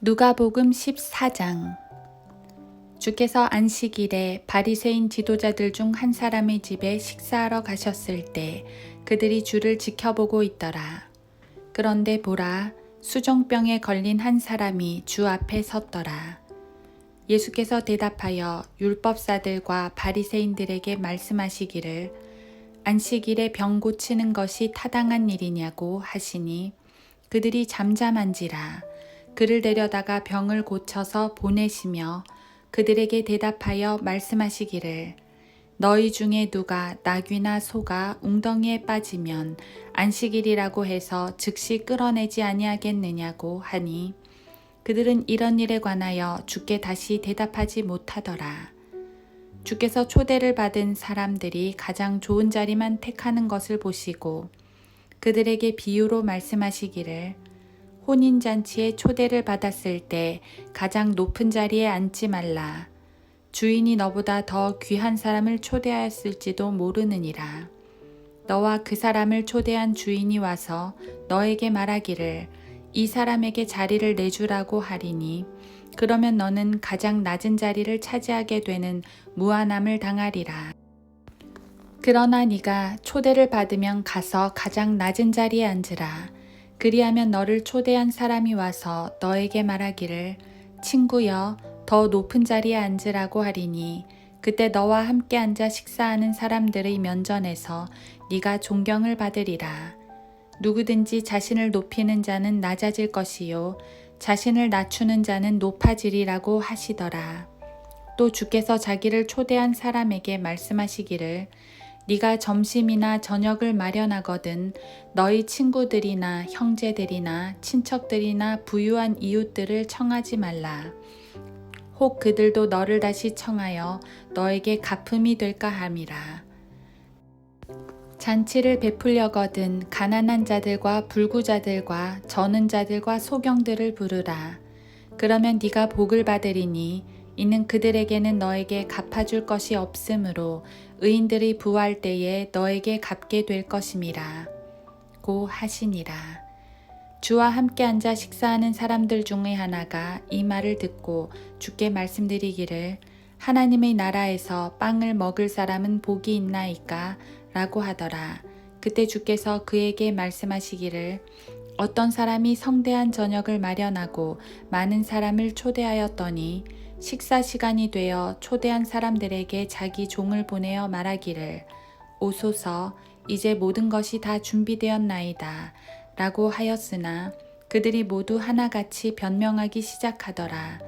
누가복음 14장. 주께서 안식일에 바리새인 지도자들 중 한 사람의 집에 식사하러 가셨을 때 그들이 주를 지켜보고 있더라. 그런데 보라, 수종병에 걸린 한 사람이 주 앞에 섰더라. 예수께서 대답하여 율법사들과 바리새인들에게 말씀하시기를 안식일에 병 고치는 것이 타당한 일이냐고 하시니 그들이 잠잠한지라. 그를 데려다가 병을 고쳐서 보내시며 그들에게 대답하여 말씀하시기를 너희 중에 누가 나귀나 소가 웅덩이에 빠지면 안식일이라고 해서 즉시 끌어내지 아니하겠느냐고 하니 그들은 이런 일에 관하여 주께 다시 대답하지 못하더라. 주께서 초대를 받은 사람들이 가장 좋은 자리만 택하는 것을 보시고 그들에게 비유로 말씀하시기를 혼인잔치에 초대를 받았을 때 가장 높은 자리에 앉지 말라. 주인이 너보다 더 귀한 사람을 초대하였을지도 모르느니라. 너와 그 사람을 초대한 주인이 와서 너에게 말하기를 이 사람에게 자리를 내주라고 하리니 그러면 너는 가장 낮은 자리를 차지하게 되는 무안함을 당하리라. 그러나 네가 초대를 받으면 가서 가장 낮은 자리에 앉으라. 그리하면 너를 초대한 사람이 와서 너에게 말하기를 친구여 더 높은 자리에 앉으라고 하리니 그때 너와 함께 앉아 식사하는 사람들의 면전에서 네가 존경을 받으리라. 누구든지 자신을 높이는 자는 낮아질 것이요 자신을 낮추는 자는 높아지리라고 하시더라. 또 주께서 자기를 초대한 사람에게 말씀하시기를 네가 점심이나 저녁을 마련하거든 너희 친구들이나 형제들이나 친척들이나 부유한 이웃들을 청하지 말라. 혹 그들도 너를 다시 청하여 너에게 갚음이 될까 함이라. 잔치를 베풀려거든 가난한 자들과 불구자들과 저는 자들과 소경들을 부르라. 그러면 네가 복을 받으리니 이는 그들에게는 너에게 갚아줄 것이 없으므로 의인들이 부활 때에 너에게 갚게 될 것임이라. 고 하시니라. 주와 함께 앉아 식사하는 사람들 중에 하나가 이 말을 듣고 주께 말씀드리기를 하나님의 나라에서 빵을 먹을 사람은 복이 있나이까? 라고 하더라. 그때 주께서 그에게 말씀하시기를 어떤 사람이 성대한 저녁을 마련하고 많은 사람을 초대하였더니 식사 시간이 되어 초대한 사람들에게 자기 종을 보내어 말하기를 오소서 이제 모든 것이 다 준비되었나이다 라고 하였으나 그들이 모두 하나같이 변명하기 시작하더라.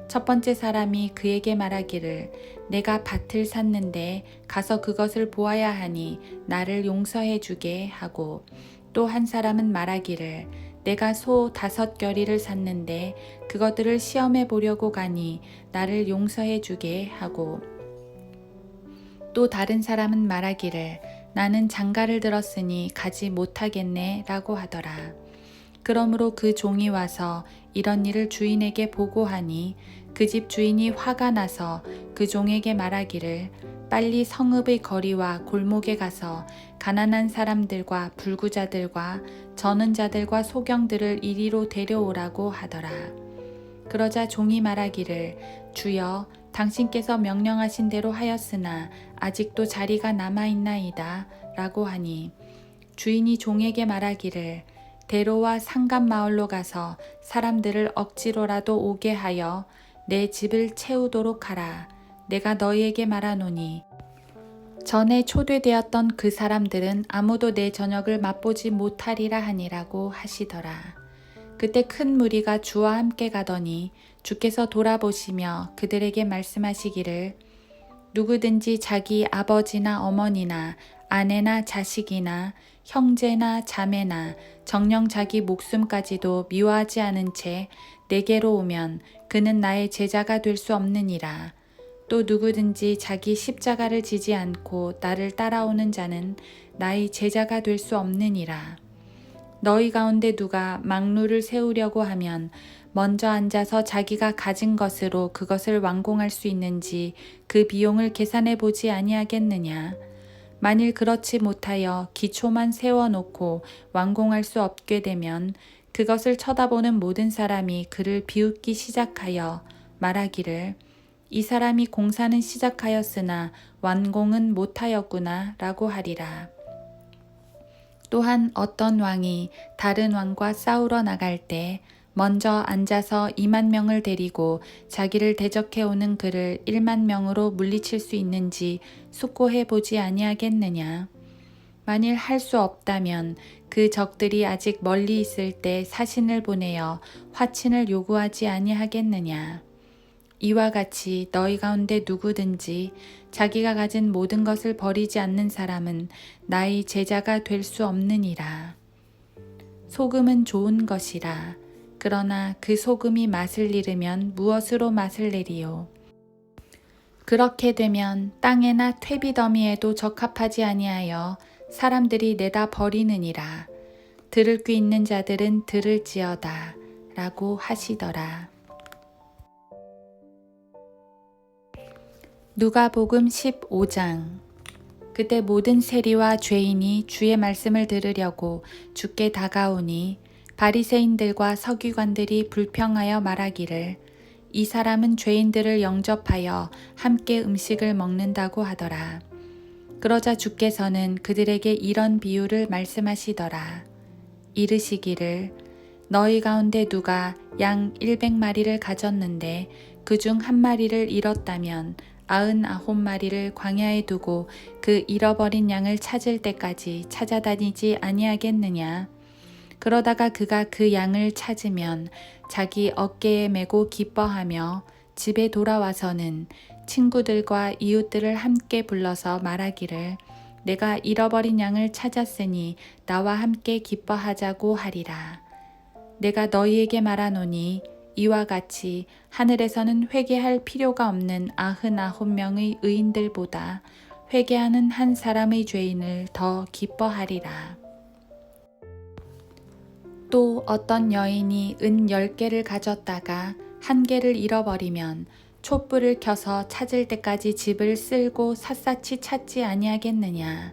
첫 번째 사람이 그에게 말하기를 내가 밭을 샀는데 가서 그것을 보아야 하니 나를 용서해 주게 하고 또 한 사람은 말하기를 내가 소 5겨리를 샀는데 그것들을 시험해 보려고 가니 나를 용서해 주게 하고 또 다른 사람은 말하기를 나는 장가를 들었으니 가지 못하겠네 라고 하더라. 그러므로 그 종이 와서 이런 일을 주인에게 보고하니 그 집 주인이 화가 나서 그 종에게 말하기를 빨리 성읍의 거리와 골목에 가서 가난한 사람들과 불구자들과 저는 자들과 소경들을 이리로 데려오라고 하더라. 그러자 종이 말하기를 주여 당신께서 명령하신 대로 하였으나 아직도 자리가 남아있나이다 라고 하니 주인이 종에게 말하기를 대로와 상간 마을로 가서 사람들을 억지로라도 오게 하여 내 집을 채우도록 하라. 내가 너희에게 말하노니 전에 초대되었던 그 사람들은 아무도 내 저녁을 맛보지 못하리라 하니라고 하시더라. 그때 큰 무리가 주와 함께 가더니 주께서 돌아보시며 그들에게 말씀하시기를 누구든지 자기 아버지나 어머니나 아내나 자식이나 형제나 자매나 정녕 자기 목숨까지도 미워하지 않은 채 내게로 오면 그는 나의 제자가 될 수 없느니라. 또 누구든지 자기 십자가를 지지 않고 나를 따라오는 자는 나의 제자가 될 수 없느니라. 너희 가운데 누가 망루를 세우려고 하면 먼저 앉아서 자기가 가진 것으로 그것을 완공할 수 있는지 그 비용을 계산해 보지 아니하겠느냐. 만일 그렇지 못하여 기초만 세워놓고 완공할 수 없게 되면 그것을 쳐다보는 모든 사람이 그를 비웃기 시작하여 말하기를 이 사람이 공사는 시작하였으나 완공은 못하였구나 라고 하리라. 또한 어떤 왕이 다른 왕과 싸우러 나갈 때 먼저 앉아서 2만 명을 데리고 자기를 대적해 오는 그를 1만 명으로 물리칠 수 있는지 숙고해 보지 아니하겠느냐. 만일 할 수 없다면 그 적들이 아직 멀리 있을 때 사신을 보내어 화친을 요구하지 아니하겠느냐. 이와 같이 너희 가운데 누구든지 자기가 가진 모든 것을 버리지 않는 사람은 나의 제자가 될 수 없느니라. 소금은 좋은 것이라. 그러나 그 소금이 맛을 잃으면 무엇으로 맛을 내리요? 그렇게 되면 땅에나 퇴비더미에도 적합하지 아니하여 사람들이 내다 버리느니라. 들을 귀 있는 자들은 들을지어다 라고 하시더라. 누가복음 15장. 그때 모든 세리와 죄인이 주의 말씀을 들으려고 주께 다가오니 바리새인들과 서기관들이 불평하여 말하기를 이 사람은 죄인들을 영접하여 함께 음식을 먹는다고 하더라. 그러자 주께서는 그들에게 이런 비유를 말씀하시더라. 이르시기를 너희 가운데 누가 양 100마리를 가졌는데 그중 한 마리를 잃었다면 99마리를 광야에 두고 그 잃어버린 양을 찾을 때까지 찾아다니지 아니하겠느냐. 그러다가 그가 그 양을 찾으면 자기 어깨에 메고 기뻐하며 집에 돌아와서는 친구들과 이웃들을 함께 불러서 말하기를 내가 잃어버린 양을 찾았으니 나와 함께 기뻐하자고 하리라. 내가 너희에게 말하노니 이와 같이 하늘에서는 회개할 필요가 없는 99명의 의인들보다 회개하는 한 사람의 죄인을 더 기뻐하리라. 또 어떤 여인이 은 10개를 가졌다가 1개를 잃어버리면 촛불을 켜서 찾을 때까지 집을 쓸고 샅샅이 찾지 아니하겠느냐.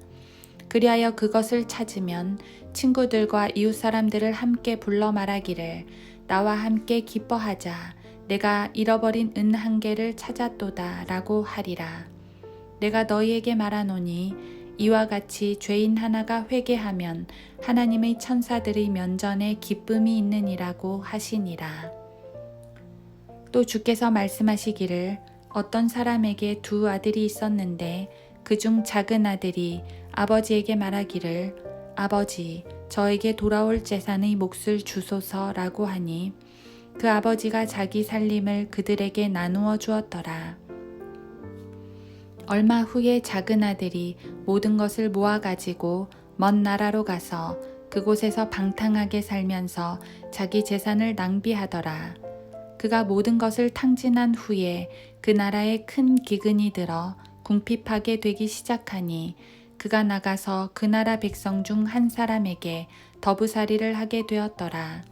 그리하여 그것을 찾으면 친구들과 이웃 사람들을 함께 불러 말하기를 나와 함께 기뻐하자. 내가 잃어버린 은 1개를 찾았도다 라고 하리라. 내가 너희에게 말하노니 이와 같이 죄인 하나가 회개하면 하나님의 천사들의 면전에 기쁨이 있느니라고 하시니라. 또 주께서 말씀하시기를 어떤 사람에게 2 아들이 있었는데 그중 작은 아들이 아버지에게 말하기를 아버지 저에게 돌아올 재산의 몫을 주소서라고 하니 그 아버지가 자기 살림을 그들에게 나누어 주었더라. 얼마 후에 작은 아들이 모든 것을 모아 가지고 먼 나라로 가서 그곳에서 방탕하게 살면서 자기 재산을 낭비하더라. 그가 모든 것을 탕진한 후에 그 나라에 큰 기근이 들어 궁핍하게 되기 시작하니 그가 나가서 그 나라 백성 중 한 사람에게 더부살이를 하게 되었더라.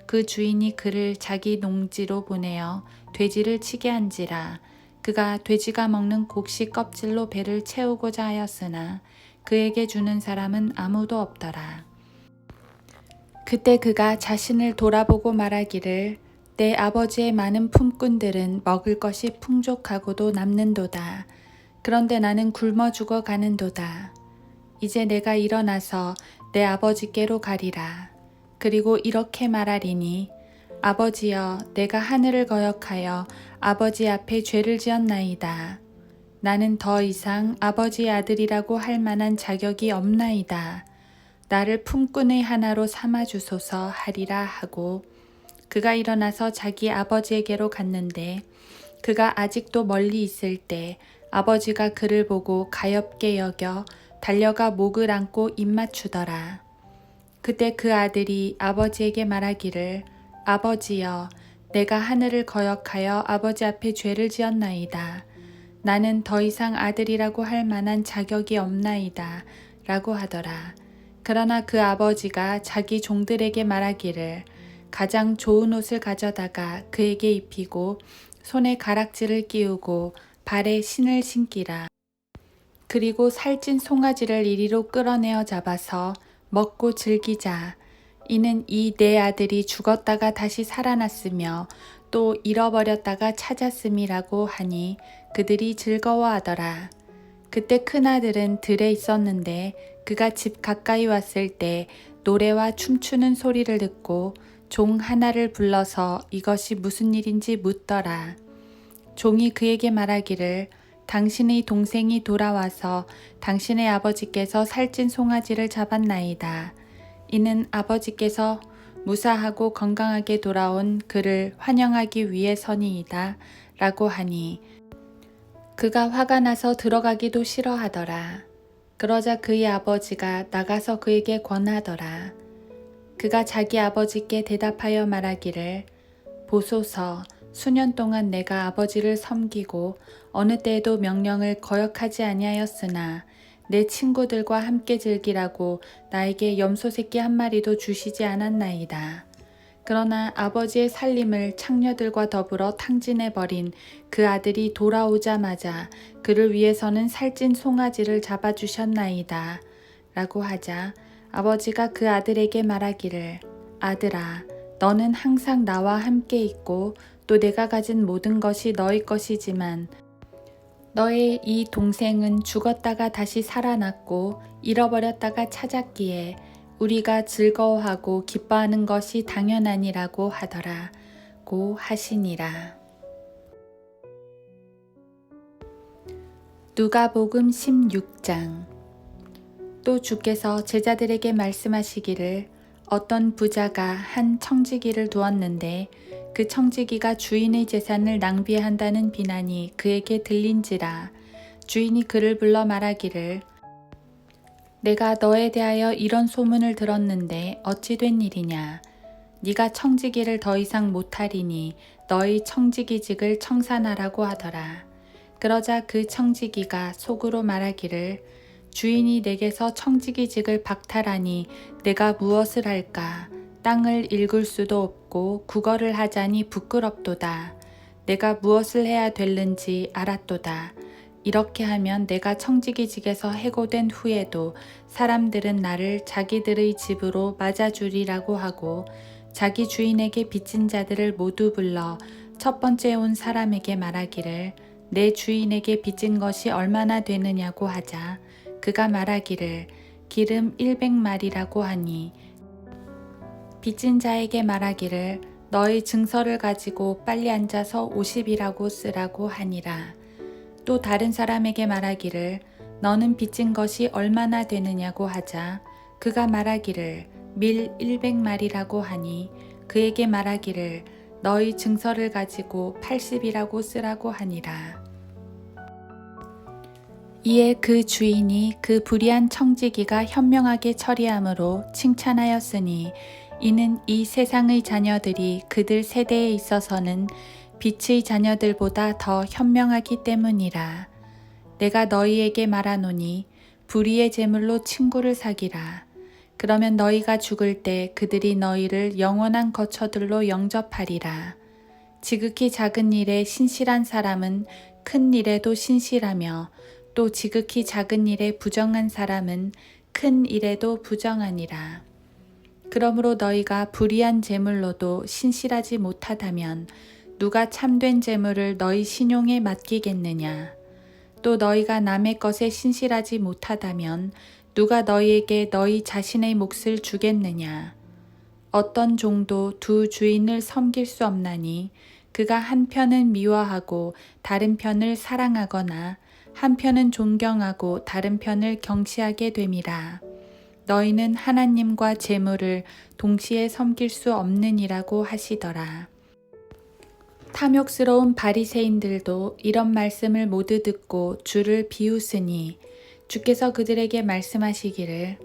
그 주인이 그를 자기 농지로 보내어 돼지를 치게 한지라. 그가 돼지가 먹는 곡식 껍질로 배를 채우고자 하였으나 그에게 주는 사람은 아무도 없더라. 그때 그가 자신을 돌아보고 말하기를 내 아버지의 많은 품꾼들은 먹을 것이 풍족하고도 남는도다. 그런데 나는 굶어 죽어 가는도다. 이제 내가 일어나서 내 아버지께로 가리라. 그리고 이렇게 말하리니 아버지여 내가 하늘을 거역하여 아버지 앞에 죄를 지었나이다. 나는 더 이상 아버지의 아들이라고 할 만한 자격이 없나이다. 나를 품꾼의 하나로 삼아 주소서 하리라 하고 그가 일어나서 자기 아버지에게로 갔는데 그가 아직도 멀리 있을 때 아버지가 그를 보고 가엾게 여겨 달려가 목을 안고 입맞추더라. 그때 그 아들이 아버지에게 말하기를 아버지여 내가 하늘을 거역하여 아버지 앞에 죄를 지었나이다. 나는 더 이상 아들이라고 할 만한 자격이 없나이다 라고 하더라. 그러나 그 아버지가 자기 종들에게 말하기를 가장 좋은 옷을 가져다가 그에게 입히고 손에 가락지를 끼우고 발에 신을 신기라. 그리고 살찐 송아지를 이리로 끌어내어 잡아서 먹고 즐기자. 이는 이 내 아들이 죽었다가 다시 살아났으며 또 잃어버렸다가 찾았음이라고 하니 그들이 즐거워하더라. 그때 큰아들은 들에 있었는데 그가 집 가까이 왔을 때 노래와 춤추는 소리를 듣고 종 하나를 불러서 이것이 무슨 일인지 묻더라. 종이 그에게 말하기를 당신의 동생이 돌아와서 당신의 아버지께서 살찐 송아지를 잡았나이다. 이는 아버지께서 무사하고 건강하게 돌아온 그를 환영하기 위해서니이다. 라고 하니 그가 화가 나서 들어가기도 싫어하더라. 그러자 그의 아버지가 나가서 그에게 권하더라. 그가 자기 아버지께 대답하여 말하기를 보소서 수년 동안 내가 아버지를 섬기고 어느 때에도 명령을 거역하지 아니하였으나 내 친구들과 함께 즐기라고 나에게 염소 새끼 한 마리도 주시지 않았나이다. 그러나 아버지의 살림을 창녀들과 더불어 탕진해버린 그 아들이 돌아오자마자 그를 위해서는 살찐 송아지를 잡아주셨나이다. 라고 하자 아버지가 그 아들에게 말하기를 아들아, 너는 항상 나와 함께 있고 또 내가 가진 모든 것이 너희 것이지만 너의 이 동생은 죽었다가 다시 살아났고 잃어버렸다가 찾았기에 우리가 즐거워하고 기뻐하는 것이 당연하니라고 하더라고 하시니라. 누가복음 16장. 또 주께서 제자들에게 말씀하시기를 어떤 부자가 한 청지기를 두었는데 그 청지기가 주인의 재산을 낭비한다는 비난이 그에게 들린지라. 주인이 그를 불러 말하기를 내가 너에 대하여 이런 소문을 들었는데 어찌 된 일이냐. 네가 청지기를 더 이상 못하리니 너의 청지기직을 청산하라고 하더라. 그러자 그 청지기가 속으로 말하기를 주인이 내게서 청지기직을 박탈하니 내가 무엇을 할까. 땅을 읽을 수도 없고 국어를 하자니 부끄럽도다. 내가 무엇을 해야 될는지 알았도다. 이렇게 하면 내가 청지기직에서 해고된 후에도 사람들은 나를 자기들의 집으로 맞아주리라고 하고 자기 주인에게 빚진 자들을 모두 불러 첫 번째 온 사람에게 말하기를 내 주인에게 빚진 것이 얼마나 되느냐고 하자 그가 말하기를 기름 100마리라고 하니 빚진 자에게 말하기를 너의 증서를 가지고 빨리 앉아서 50이라고 쓰라고 하니라. 또 다른 사람에게 말하기를 너는 빚진 것이 얼마나 되느냐고 하자 그가 말하기를 밀 100마리라고 하니 그에게 말하기를 너의 증서를 가지고 80이라고 쓰라고 하니라. 이에 그 주인이 그 불의한 청지기가 현명하게 처리함으로 칭찬하였으니 이는 이 세상의 자녀들이 그들 세대에 있어서는 빛의 자녀들보다 더 현명하기 때문이라. 내가 너희에게 말하노니 불의의 제물로 친구를 사기라. 그러면 너희가 죽을 때 그들이 너희를 영원한 거처들로 영접하리라. 지극히 작은 일에 신실한 사람은 큰 일에도 신실하며 또 지극히 작은 일에 부정한 사람은 큰 일에도 부정하니라. 그러므로 너희가 불의한 제물로도 신실하지 못하다면 누가 참된 제물을 너희 신용에 맡기겠느냐? 또 너희가 남의 것에 신실하지 못하다면 누가 너희에게 너희 자신의 몫을 주겠느냐? 어떤 종도 두 주인을 섬길 수 없나니 그가 한 편은 미워하고 다른 편을 사랑하거나 한 편은 존경하고 다른 편을 경시하게 됨이라. 너희는 하나님과 재물을 동시에 섬길 수 없느니라고 하시더라. 탐욕스러운 바리새인들도 이런 말씀을 모두 듣고 주를 비웃으니 주께서 그들에게 말씀하시기를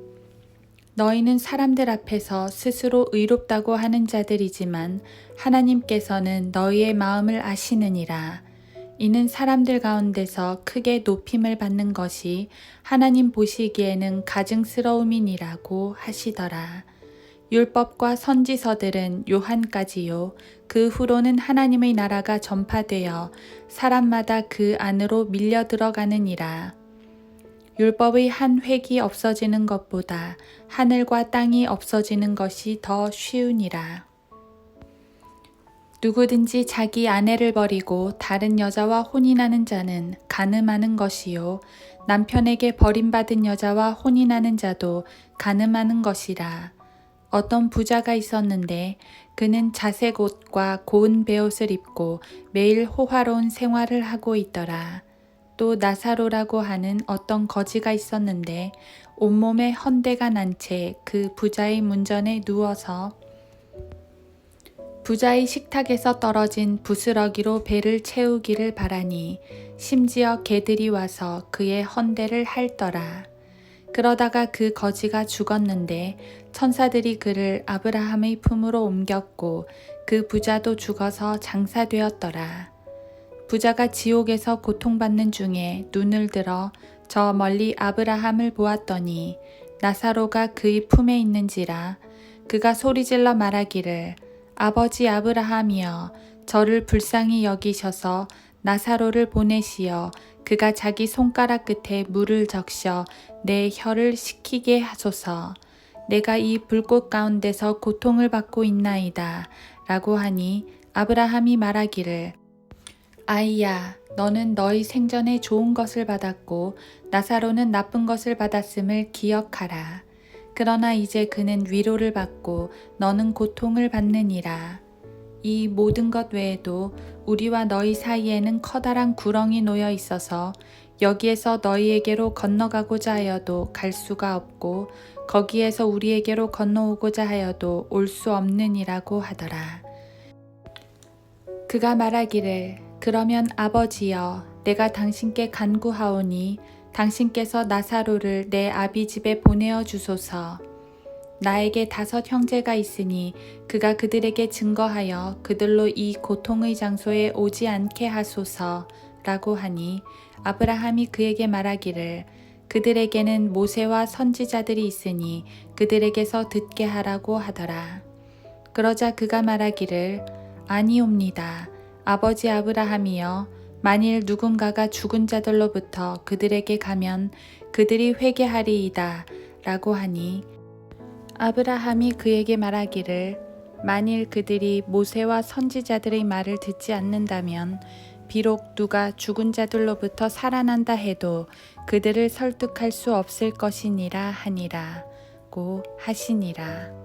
너희는 사람들 앞에서 스스로 의롭다고 하는 자들이지만 하나님께서는 너희의 마음을 아시느니라. 이는 사람들 가운데서 크게 높임을 받는 것이 하나님 보시기에는 가증스러움이니라고 하시더라. 율법과 선지서들은 요한까지요. 그 후로는 하나님의 나라가 전파되어 사람마다 그 안으로 밀려 들어가느니라. 율법의 한 획이 없어지는 것보다 하늘과 땅이 없어지는 것이 더 쉬우니라. 누구든지 자기 아내를 버리고 다른 여자와 혼인하는 자는 간음하는 것이요 남편에게 버림받은 여자와 혼인하는 자도 간음하는 것이라. 어떤 부자가 있었는데 그는 자색 옷과 고운 베옷을 입고 매일 호화로운 생활을 하고 있더라. 또 나사로라고 하는 어떤 거지가 있었는데 온몸에 헌대가 난 채 그 부자의 문전에 누워서 부자의 식탁에서 떨어진 부스러기로 배를 채우기를 바라니 심지어 개들이 와서 그의 헌대를 핥더라. 그러다가 그 거지가 죽었는데 천사들이 그를 아브라함의 품으로 옮겼고 그 부자도 죽어서 장사되었더라. 부자가 지옥에서 고통받는 중에 눈을 들어 저 멀리 아브라함을 보았더니 나사로가 그의 품에 있는지라. 그가 소리질러 말하기를 아버지 아브라함이여 저를 불쌍히 여기셔서 나사로를 보내시어 그가 자기 손가락 끝에 물을 적셔 내 혀를 식히게 하소서. 내가 이 불꽃 가운데서 고통을 받고 있나이다 라고 하니 아브라함이 말하기를 아이야 너는 너희 생전에 좋은 것을 받았고 나사로는 나쁜 것을 받았음을 기억하라. 그러나 이제 그는 위로를 받고 너는 고통을 받느니라. 이 모든 것 외에도 우리와 너희 사이에는 커다란 구렁이 놓여 있어서 여기에서 너희에게로 건너가고자 하여도 갈 수가 없고 거기에서 우리에게로 건너오고자 하여도 올 수 없느니라고 하더라. 그가 말하기를 그러면 아버지여 내가 당신께 간구하오니 당신께서 나사로를 내 아비 집에 보내어 주소서. 나에게 5 형제가 있으니 그가 그들에게 증거하여 그들로 이 고통의 장소에 오지 않게 하소서 라고 하니 아브라함이 그에게 말하기를 그들에게는 모세와 선지자들이 있으니 그들에게서 듣게 하라고 하더라. 그러자 그가 말하기를 아니옵니다. 아버지 아브라함이여 만일 누군가가 죽은 자들로부터 그들에게 가면 그들이 회개하리이다 라고 하니 아브라함이 그에게 말하기를 만일 그들이 모세와 선지자들의 말을 듣지 않는다면 비록 누가 죽은 자들로부터 살아난다 해도 그들을 설득할 수 없을 것이니라 하니라고 하시니라.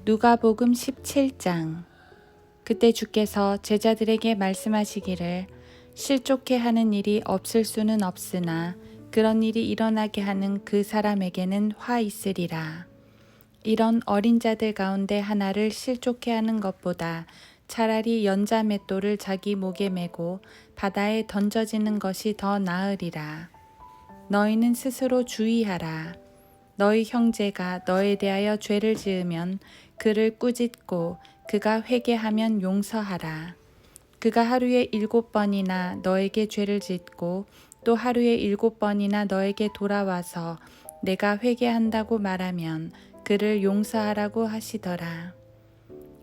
누가복음 17장. 그때 주께서 제자들에게 말씀하시기를 실족해 하는 일이 없을 수는 없으나 그런 일이 일어나게 하는 그 사람에게는 화 있으리라. 이런 어린 자들 가운데 하나를 실족해 하는 것보다 차라리 연자 맷돌을 자기 목에 메고 바다에 던져지는 것이 더 나으리라. 너희는 스스로 주의하라. 너희 형제가 너에 대하여 죄를 지으면 그를 꾸짖고 그가 회개하면 용서하라. 그가 하루에 7번이나 너에게 죄를 짓고 또 하루에 7번이나 너에게 돌아와서 내가 회개한다고 말하면 그를 용서하라고 하시더라.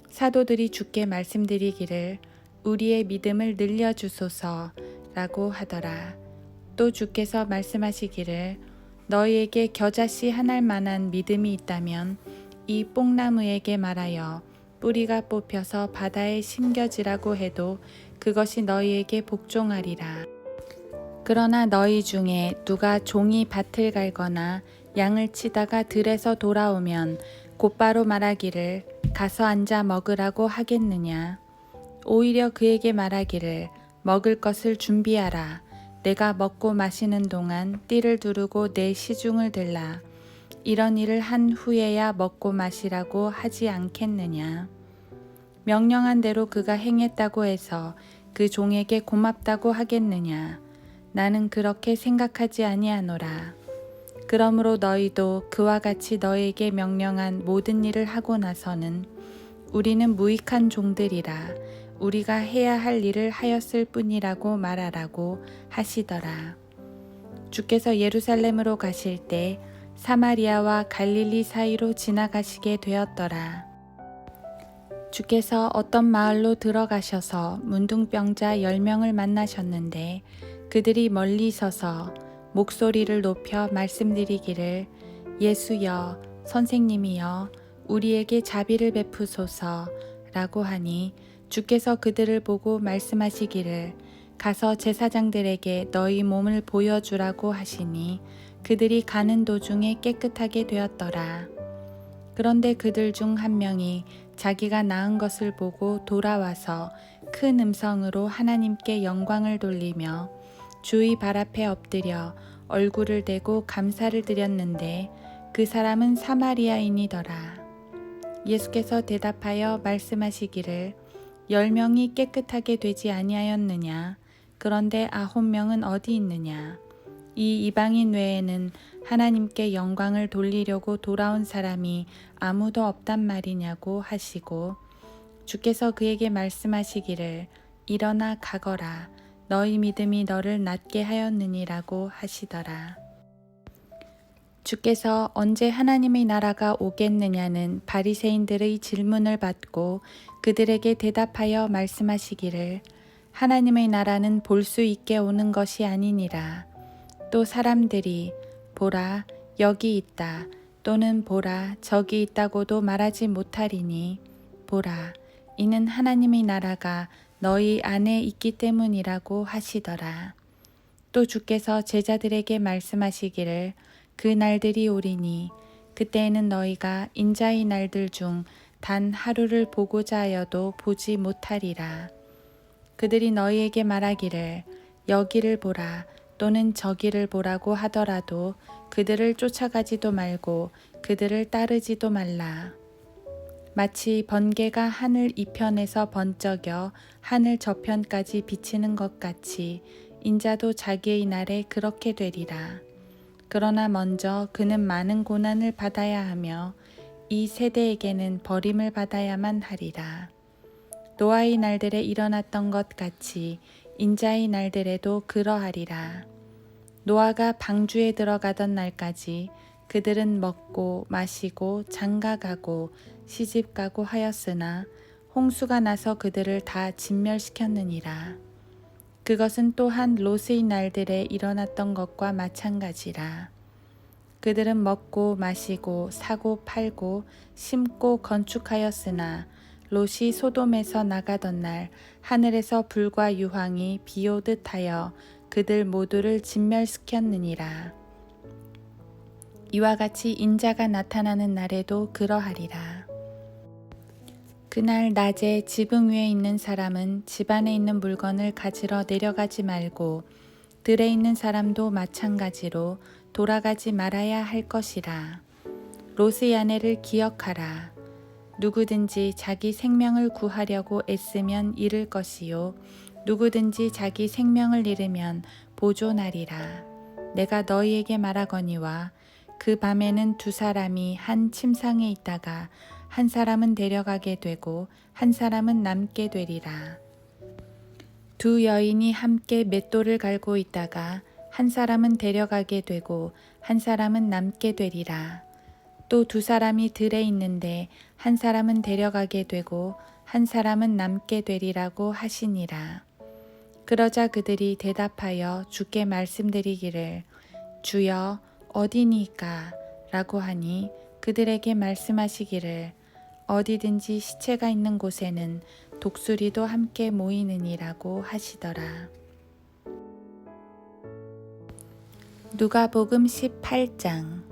사도들이 주께 말씀드리기를 우리의 믿음을 늘려주소서 라고 하더라. 또 주께서 말씀하시기를 너희에게 겨자씨 하나일 만한 믿음이 있다면 이 뽕나무에게 말하여 뿌리가 뽑혀서 바다에 심겨지라고 해도 그것이 너희에게 복종하리라. 그러나 너희 중에 누가 종이 밭을 갈거나 양을 치다가 들에서 돌아오면 곧바로 말하기를 가서 앉아 먹으라고 하겠느냐. 오히려 그에게 말하기를 먹을 것을 준비하라. 내가 먹고 마시는 동안 띠를 두르고 내 시중을 들라. 이런 일을 한 후에야 먹고 마시라고 하지 않겠느냐. 명령한 대로 그가 행했다고 해서 그 종에게 고맙다고 하겠느냐. 나는 그렇게 생각하지 아니하노라. 그러므로 너희도 그와 같이 너희에게 명령한 모든 일을 하고 나서는 우리는 무익한 종들이라 우리가 해야 할 일을 하였을 뿐이라고 말하라고 하시더라. 주께서 예루살렘으로 가실 때 사마리아와 갈릴리 사이로 지나가시게 되었더라. 주께서 어떤 마을로 들어가셔서 문둥병자 10명을 만나셨는데 그들이 멀리 서서 목소리를 높여 말씀드리기를 예수여 선생님이여 우리에게 자비를 베푸소서 라고 하니 주께서 그들을 보고 말씀하시기를 가서 제사장들에게 너희 몸을 보여주라고 하시니 그들이 가는 도중에 깨끗하게 되었더라. 그런데 그들 중 한 명이 자기가 나은 것을 보고 돌아와서 큰 음성으로 하나님께 영광을 돌리며 주의 발 앞에 엎드려 얼굴을 대고 감사를 드렸는데 그 사람은 사마리아인이더라. 예수께서 대답하여 말씀하시기를 10명이 깨끗하게 되지 아니하였느냐? 그런데 9명은 어디 있느냐? 이 이방인 외에는 하나님께 영광을 돌리려고 돌아온 사람이 아무도 없단 말이냐고 하시고 주께서 그에게 말씀하시기를 일어나 가거라 너희 믿음이 너를 낫게 하였느니라고 하시더라. 주께서 언제 하나님의 나라가 오겠느냐는 바리새인들의 질문을 받고 그들에게 대답하여 말씀하시기를 하나님의 나라는 볼 수 있게 오는 것이 아니니라. 또 사람들이 보라 여기 있다 또는 보라 저기 있다고도 말하지 못하리니 보라 이는 하나님의 나라가 너희 안에 있기 때문이라고 하시더라. 또 주께서 제자들에게 말씀하시기를 그 날들이 오리니 그때에는 너희가 인자의 날들 중 단 하루를 보고자 하여도 보지 못하리라. 그들이 너희에게 말하기를 여기를 보라 또는 저기를 보라고 하더라도 그들을 쫓아가지도 말고 그들을 따르지도 말라. 마치 번개가 하늘 이편에서 번쩍여 하늘 저편까지 비치는 것 같이 인자도 자기의 날에 그렇게 되리라. 그러나 먼저 그는 많은 고난을 받아야 하며 이 세대에게는 버림을 받아야만 하리라. 노아의 날들에 일어났던 것 같이 인자의 날들에도 그러하리라. 노아가 방주에 들어가던 날까지 그들은 먹고 마시고 장가가고 시집가고 하였으나 홍수가 나서 그들을 다 진멸시켰느니라. 그것은 또한 롯의 날들에 일어났던 것과 마찬가지라. 그들은 먹고 마시고 사고 팔고 심고 건축하였으나 롯이 소돔에서 나가던 날 하늘에서 불과 유황이 비오듯 하여 그들 모두를 진멸시켰느니라. 이와 같이 인자가 나타나는 날에도 그러하리라. 그날 낮에 지붕 위에 있는 사람은 집 안에 있는 물건을 가지러 내려가지 말고 들에 있는 사람도 마찬가지로 돌아가지 말아야 할 것이라. 롯의 아내를 기억하라. 누구든지 자기 생명을 구하려고 애쓰면 잃을 것이요 누구든지 자기 생명을 잃으면 보존하리라. 내가 너희에게 말하거니와 그 밤에는 두 사람이 한 침상에 있다가 한 사람은 데려가게 되고 한 사람은 남게 되리라. 두 여인이 함께 맷돌을 갈고 있다가 한 사람은 데려가게 되고 한 사람은 남게 되리라. 또 두 사람이 들에 있는데 한 사람은 데려가게 되고 한 사람은 남게 되리라고 하시니라. 그러자 그들이 대답하여 주께 말씀드리기를 주여 어디니까 라고 하니 그들에게 말씀하시기를 어디든지 시체가 있는 곳에는 독수리도 함께 모이느니라고 하시더라. 누가복음 18장.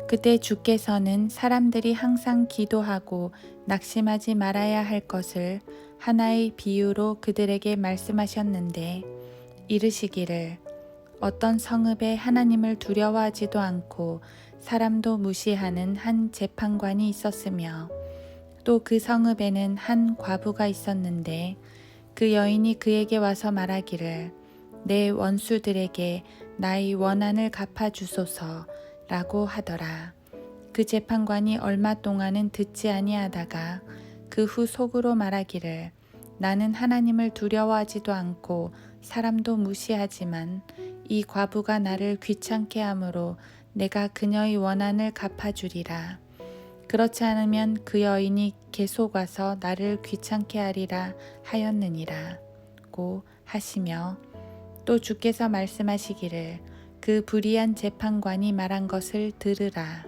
그때 주께서는 사람들이 항상 기도하고 낙심하지 말아야 할 것을 하나의 비유로 그들에게 말씀하셨는데 이르시기를 어떤 성읍에 하나님을 두려워하지도 않고 사람도 무시하는 한 재판관이 있었으며 또 그 성읍에는 한 과부가 있었는데 그 여인이 그에게 와서 말하기를 내 원수들에게 나의 원한을 갚아주소서 라고 하더라. 그 재판관이 얼마 동안은 듣지 아니하다가 그 후 속으로 말하기를 나는 하나님을 두려워하지도 않고 사람도 무시하지만 이 과부가 나를 귀찮게 하므로 내가 그녀의 원한을 갚아주리라. 그렇지 않으면 그 여인이 계속 와서 나를 귀찮게 하리라 하였느니라 고 하시며 또 주께서 말씀하시기를 그 불의한 재판관이 말한 것을 들으라.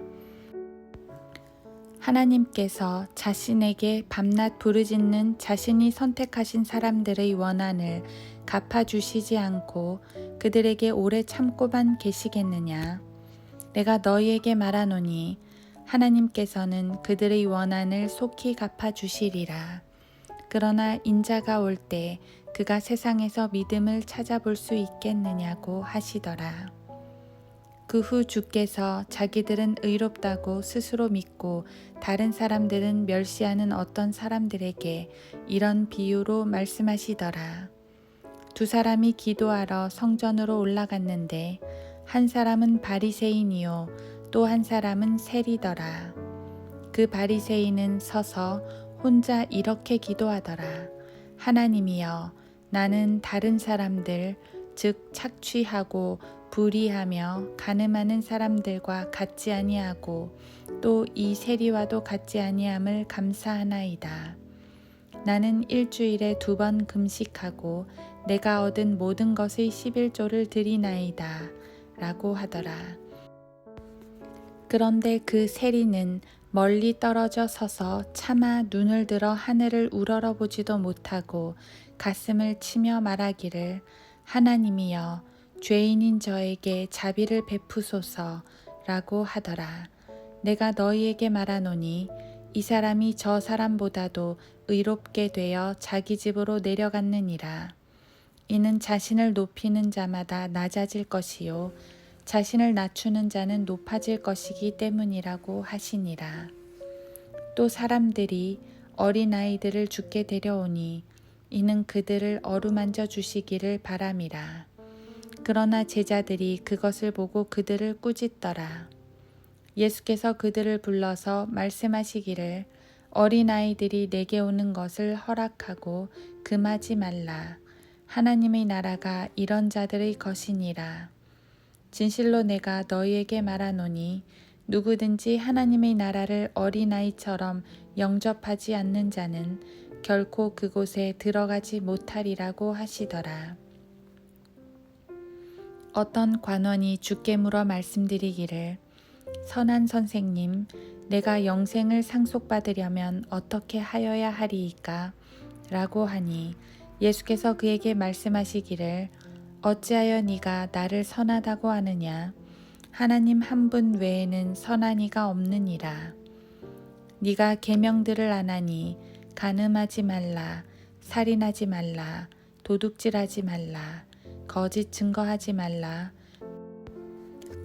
하나님께서 자신에게 밤낮 부르짖는 자신이 선택하신 사람들의 원한을 갚아주시지 않고 그들에게 오래 참고만 계시겠느냐? 내가 너희에게 말하노니 하나님께서는 그들의 원한을 속히 갚아주시리라. 그러나 인자가 올 때 그가 세상에서 믿음을 찾아볼 수 있겠느냐고 하시더라. 그 후 주께서 자기들은 의롭다고 스스로 믿고 다른 사람들은 멸시하는 어떤 사람들에게 이런 비유로 말씀하시더라. 두 사람이 기도하러 성전으로 올라갔는데 한 사람은 바리새인이요 또 한 사람은 세리더라. 그 바리새인은 서서 혼자 이렇게 기도하더라. 하나님이여, 나는 다른 사람들 즉 착취하고 불의하며 간음하는 사람들과 같지 아니하고 또 이 세리와도 같지 아니함을 감사하나이다. 나는 일주일에 2번 금식하고 내가 얻은 모든 것의 11조를 드리나이다 라고 하더라. 그런데 그 세리는 멀리 떨어져 서서 차마 눈을 들어 하늘을 우러러보지도 못하고 가슴을 치며 말하기를 하나님이여, 죄인인 저에게 자비를 베푸소서 라고 하더라. 내가 너희에게 말하노니 이 사람이 저 사람보다도 의롭게 되어 자기 집으로 내려갔느니라. 이는 자신을 높이는 자마다 낮아질 것이요 자신을 낮추는 자는 높아질 것이기 때문이라고 하시니라. 또 사람들이 어린아이들을 주께 데려오니 이는 그들을 어루만져 주시기를 바람이라. 그러나 제자들이 그것을 보고 그들을 꾸짖더라. 예수께서 그들을 불러서 말씀하시기를 어린아이들이 내게 오는 것을 허락하고 금하지 말라. 하나님의 나라가 이런 자들의 것이니라. 진실로 내가 너희에게 말하노니 누구든지 하나님의 나라를 어린아이처럼 영접하지 않는 자는 결코 그곳에 들어가지 못하리라고 하시더라. 어떤 관원이 주께 물어 말씀드리기를 선한 선생님, 내가 영생을 상속받으려면 어떻게 하여야 하리이까? 라고 하니 예수께서 그에게 말씀하시기를 어찌하여 네가 나를 선하다고 하느냐? 하나님 한 분 외에는 선한 이가 없느니라. 네가 계명들을 안 하니 간음하지 말라, 살인하지 말라, 도둑질하지 말라, 거짓 증거하지 말라,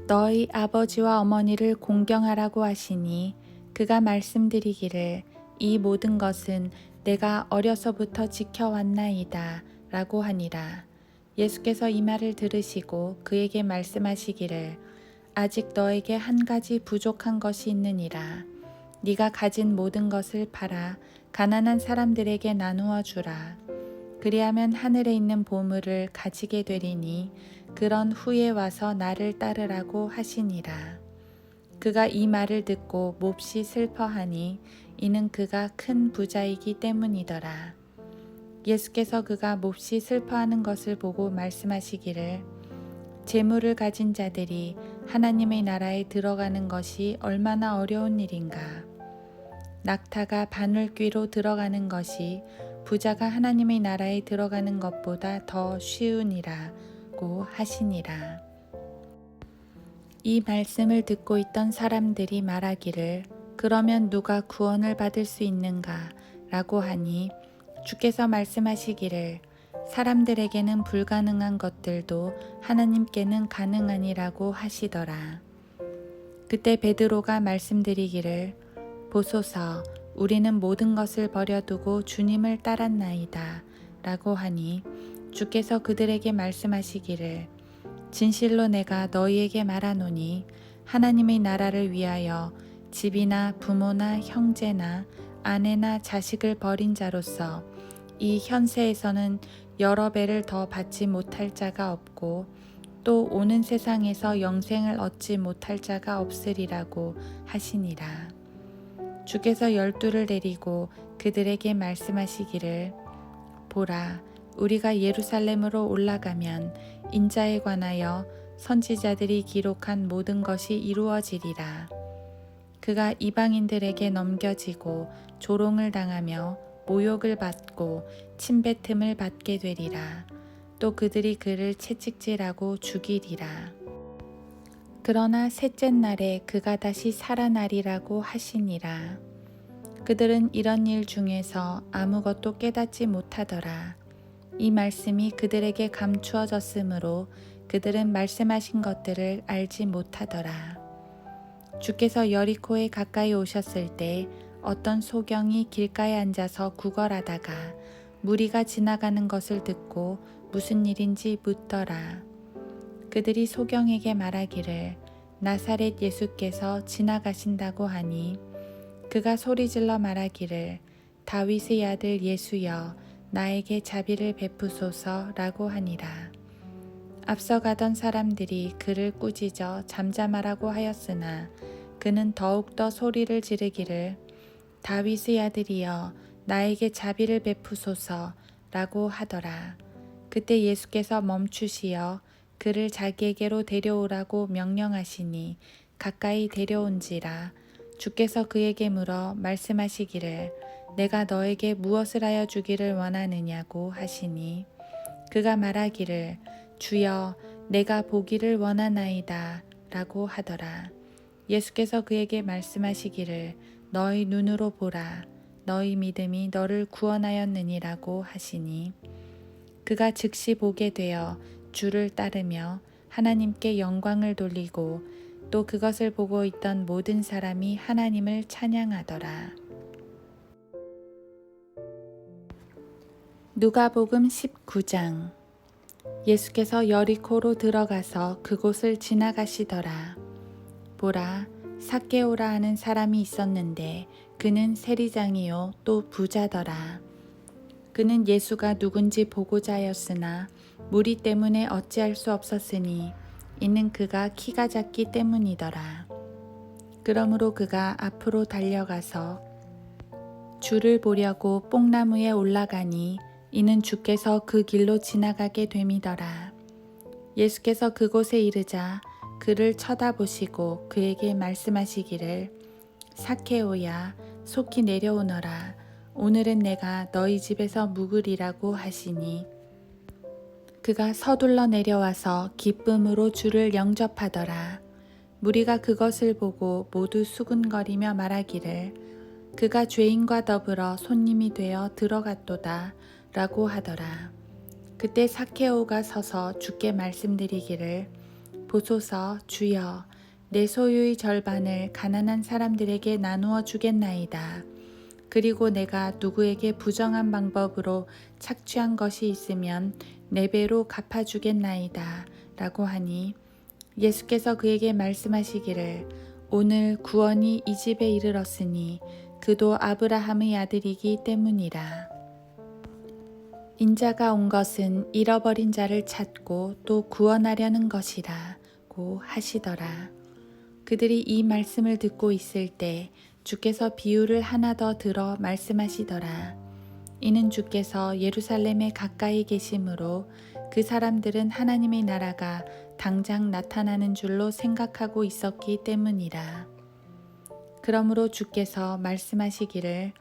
너희 아버지와 어머니를 공경하라고 하시니 그가 말씀드리기를 이 모든 것은 내가 어려서부터 지켜왔나이다 라고 하니라. 예수께서 이 말을 들으시고 그에게 말씀하시기를 아직 너에게 한 가지 부족한 것이 있느니라. 네가 가진 모든 것을 팔아 가난한 사람들에게 나누어 주라. 그리하면 하늘에 있는 보물을 가지게 되리니 그런 후에 와서 나를 따르라고 하시니라. 그가 이 말을 듣고 몹시 슬퍼하니 이는 그가 큰 부자이기 때문이더라. 예수께서 그가 몹시 슬퍼하는 것을 보고 말씀하시기를 재물을 가진 자들이 하나님의 나라에 들어가는 것이 얼마나 어려운 일인가. 낙타가 바늘귀로 들어가는 것이 부자가 하나님의 나라에 들어가는 것보다 더 쉬우니라고 하시니라. 이 말씀을 듣고 있던 사람들이 말하기를 그러면 누가 구원을 받을 수 있는가? 라고 하니 주께서 말씀하시기를 사람들에게는 불가능한 것들도 하나님께는 가능하니라고 하시더라. 그때 베드로가 말씀드리기를 보소서, 우리는 모든 것을 버려두고 주님을 따랐나이다 라고 하니 주께서 그들에게 말씀하시기를 진실로 내가 너희에게 말하노니 하나님의 나라를 위하여 집이나 부모나 형제나 아내나 자식을 버린 자로서 이 현세에서는 여러 배를 더 받지 못할 자가 없고 또 오는 세상에서 영생을 얻지 못할 자가 없으리라고 하시니라. 주께서 12를 내리고 그들에게 말씀하시기를 보라, 우리가 예루살렘으로 올라가면 인자에 관하여 선지자들이 기록한 모든 것이 이루어지리라. 그가 이방인들에게 넘겨지고 조롱을 당하며 모욕을 받고 침뱉음을 받게 되리라. 또 그들이 그를 채찍질하고 죽이리라. 그러나 셋째 날에 그가 다시 살아나리라고 하시니라. 그들은 이런 일 중에서 아무것도 깨닫지 못하더라. 이 말씀이 그들에게 감추어졌으므로 그들은 말씀하신 것들을 알지 못하더라. 주께서 여리코에 가까이 오셨을 때 어떤 소경이 길가에 앉아서 구걸하다가 무리가 지나가는 것을 듣고 무슨 일인지 묻더라. 그들이 소경에게 말하기를 나사렛 예수께서 지나가신다고 하니 그가 소리질러 말하기를 다윗의 아들 예수여 나에게 자비를 베푸소서라고 하니라. 앞서가던 사람들이 그를 꾸짖어 잠잠하라고 하였으나 그는 더욱더 소리를 지르기를 다윗의 아들이여 나에게 자비를 베푸소서라고 하더라. 그때 예수께서 멈추시어 그를 자기에게로 데려오라고 명령하시니 가까이 데려온지라. 주께서 그에게 물어 말씀하시기를 내가 너에게 무엇을 하여 주기를 원하느냐고 하시니 그가 말하기를 주여 내가 보기를 원하나이다 라고 하더라. 예수께서 그에게 말씀하시기를 너희 눈으로 보라. 너희 믿음이 너를 구원하였느니라고 하시니 그가 즉시 보게 되어 주를 따르며 하나님께 영광을 돌리고 또 그것을 보고 있던 모든 사람이 하나님을 찬양하더라. 누가복음 19장. 예수께서 여리코로 들어가서 그곳을 지나가시더라. 보라, 삭개오라 하는 사람이 있었는데 그는 세리장이요 또 부자더라. 그는 예수가 누군지 보고자 하였으나 무리 때문에 어찌할 수 없었으니 이는 그가 키가 작기 때문이더라. 그러므로 그가 앞으로 달려가서 주를 보려고 뽕나무에 올라가니 이는 주께서 그 길로 지나가게 됨이더라. 예수께서 그곳에 이르자 그를 쳐다보시고 그에게 말씀하시기를 삭개오야 속히 내려오너라. 오늘은 내가 너희 집에서 묵으리라고 하시니 그가 서둘러 내려와서 기쁨으로 주를 영접하더라. 무리가 그것을 보고 모두 수군거리며 말하기를 그가 죄인과 더불어 손님이 되어 들어갔도다 라고 하더라. 그때 삭개오가 서서 주께 말씀드리기를 보소서 주여 내 소유의 절반을 가난한 사람들에게 나누어 주겠나이다. 그리고 내가 누구에게 부정한 방법으로 착취한 것이 있으면 4배로 갚아주겠나이다 라고 하니 예수께서 그에게 말씀하시기를 오늘 구원이 이 집에 이르렀으니 그도 아브라함의 아들이기 때문이라. 인자가 온 것은 잃어버린 자를 찾고 또 구원하려는 것이라고 하시더라. 그들이 이 말씀을 듣고 있을 때 주께서 비유를 하나 더 들어 말씀하시더라. 이는 주께서 예루살렘에 가까이 계심으로 그 사람들은 하나님의 나라가 당장 나타나는 줄로 생각하고 있었기 때문이라. 그러므로 주께서 말씀하시기를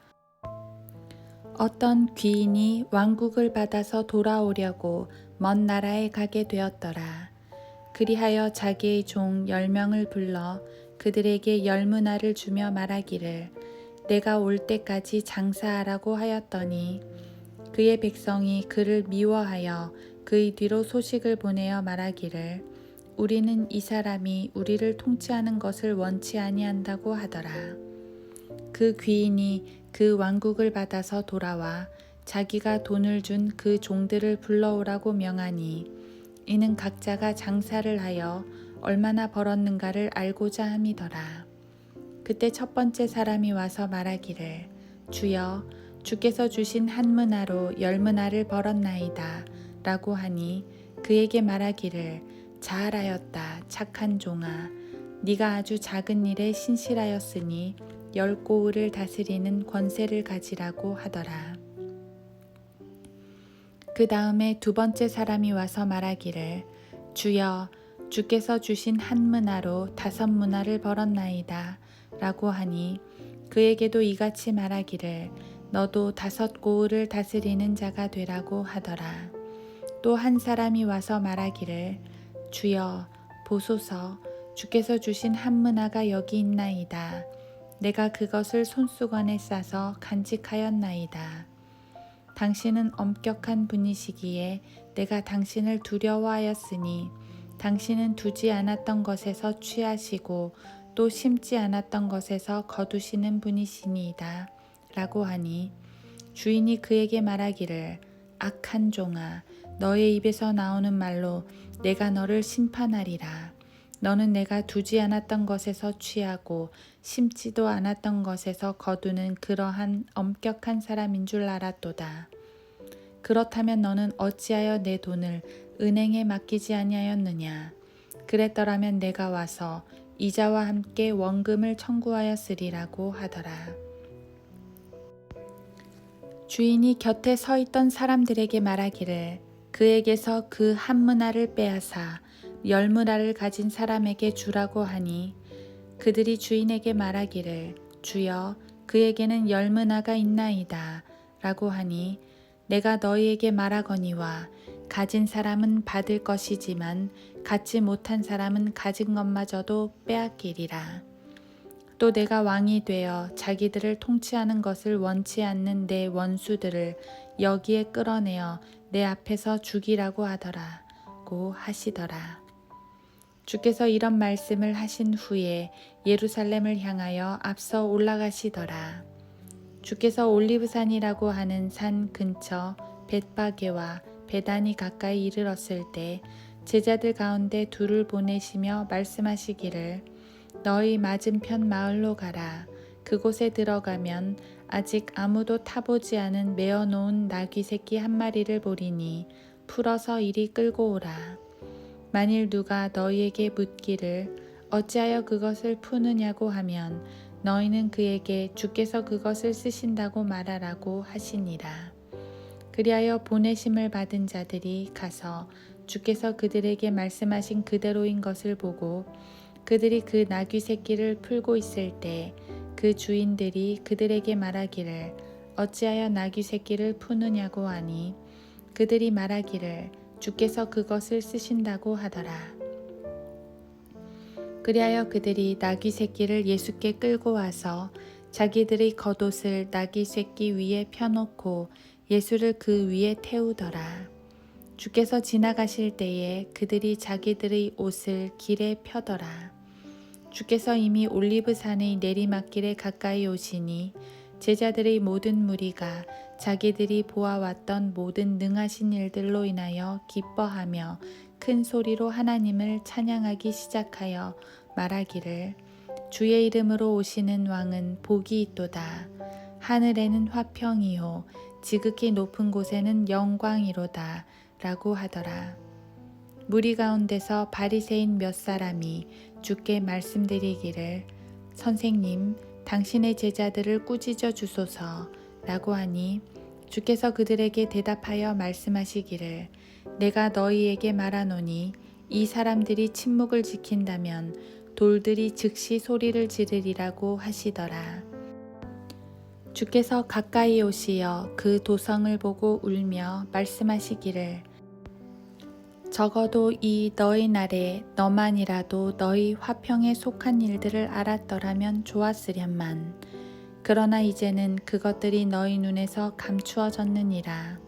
어떤 귀인이 왕국을 받아서 돌아오려고 먼 나라에 가게 되었더라. 그리하여 자기의 종 10명을 불러 그들에게 10문화를 주며 말하기를 내가 올 때까지 장사하라고 하였더니 그의 백성이 그를 미워하여 그의 뒤로 소식을 보내어 말하기를 우리는 이 사람이 우리를 통치하는 것을 원치 아니한다고 하더라. 그 귀인이 그 왕국을 받아서 돌아와 자기가 돈을 준 그 종들을 불러오라고 명하니 이는 각자가 장사를 하여 얼마나 벌었는가를 알고자 함이더라. 그때 첫 번째 사람이 와서 말하기를 주여 주께서 주신 한 문화로 10문화를 벌었나이다 라고 하니 그에게 말하기를 잘하였다 착한 종아 네가 아주 작은 일에 신실하였으니 10고을을 다스리는 권세를 가지라고 하더라. 그 다음에 두 번째 사람이 와서 말하기를 주여, 주께서 주신 한 문화로 5문화를 벌었나이다 라고 하니 그에게도 이같이 말하기를 너도 5 고을을 다스리는 자가 되라고 하더라. 또 한 사람이 와서 말하기를 주여 보소서, 주께서 주신 한 문화가 여기 있나이다. 내가 그것을 손수건에 싸서 간직하였나이다. 당신은 엄격한 분이시기에 내가 당신을 두려워하였으니 당신은 두지 않았던 것에서 취하시고 또 심지 않았던 것에서 거두시는 분이시니이다 라고 하니 주인이 그에게 말하기를 악한 종아, 너의 입에서 나오는 말로 내가 너를 심판하리라. 너는 내가 두지 않았던 것에서 취하고 심지도 않았던 것에서 거두는 그러한 엄격한 사람인 줄 알았도다. 그렇다면 너는 어찌하여 내 돈을 은행에 맡기지 아니하였느냐? 그랬더라면 내가 와서 이자와 함께 원금을 청구하였으리라고 하더라. 주인이 곁에 서 있던 사람들에게 말하기를 그에게서 그 한 문화를 빼앗아 10문화를 가진 사람에게 주라고 하니 그들이 주인에게 말하기를 주여 그에게는 10문화가 있나이다 라고 하니 내가 너희에게 말하거니와 가진 사람은 받을 것이지만 갖지 못한 사람은 가진 것마저도 빼앗기리라. 또 내가 왕이 되어 자기들을 통치하는 것을 원치 않는 내 원수들을 여기에 끌어내어 내 앞에서 죽이라고 하더라고 하시더라. 주께서 이런 말씀을 하신 후에 예루살렘을 향하여 앞서 올라가시더라. 주께서 올리브산이라고 하는 산 근처 벳바게와 베단이 가까이 이르렀을 때 제자들 가운데 2를 보내시며 말씀하시기를 너희 맞은편 마을로 가라. 그곳에 들어가면 아직 아무도 타보지 않은 메어놓은 나귀 새끼 한 마리를 보리니 풀어서 이리 끌고 오라. 만일 누가 너희에게 묻기를 어찌하여 그것을 푸느냐고 하면 너희는 그에게 주께서 그것을 쓰신다고 말하라고 하시니라. 그리하여 보내심을 받은 자들이 가서 주께서 그들에게 말씀하신 그대로인 것을 보고 그들이 그 나귀 새끼를 풀고 있을 때 그 주인들이 그들에게 말하기를 어찌하여 나귀 새끼를 푸느냐고 하니 그들이 말하기를 주께서 그것을 쓰신다고 하더라. 그리하여 그들이 나귀 새끼를 예수께 끌고 와서 자기들의 겉옷을 나귀 새끼 위에 펴놓고 예수를 그 위에 태우더라. 주께서 지나가실 때에 그들이 자기들의 옷을 길에 펴더라. 주께서 이미 올리브산의 내리막길에 가까이 오시니 제자들의 모든 무리가 자기들이 보아왔던 모든 능하신 일들로 인하여 기뻐하며 큰 소리로 하나님을 찬양하기 시작하여 말하기를 주의 이름으로 오시는 왕은 복이 있도다. 하늘에는 화평이요 지극히 높은 곳에는 영광이로다 라고 하더라. 무리 가운데서 바리새인 몇 사람이 주께 말씀드리기를 선생님 당신의 제자들을 꾸짖어 주소서 라고 하니 주께서 그들에게 대답하여 말씀하시기를 내가 너희에게 말하노니 이 사람들이 침묵을 지킨다면 돌들이 즉시 소리를 지르리라고 하시더라. 주께서 가까이 오시어 그 도성을 보고 울며 말씀하시기를 적어도 이 너희 날에 너만이라도 너희 화평에 속한 일들을 알았더라면 좋았으련만. 그러나 이제는 그것들이 너희 눈에서 감추어졌느니라.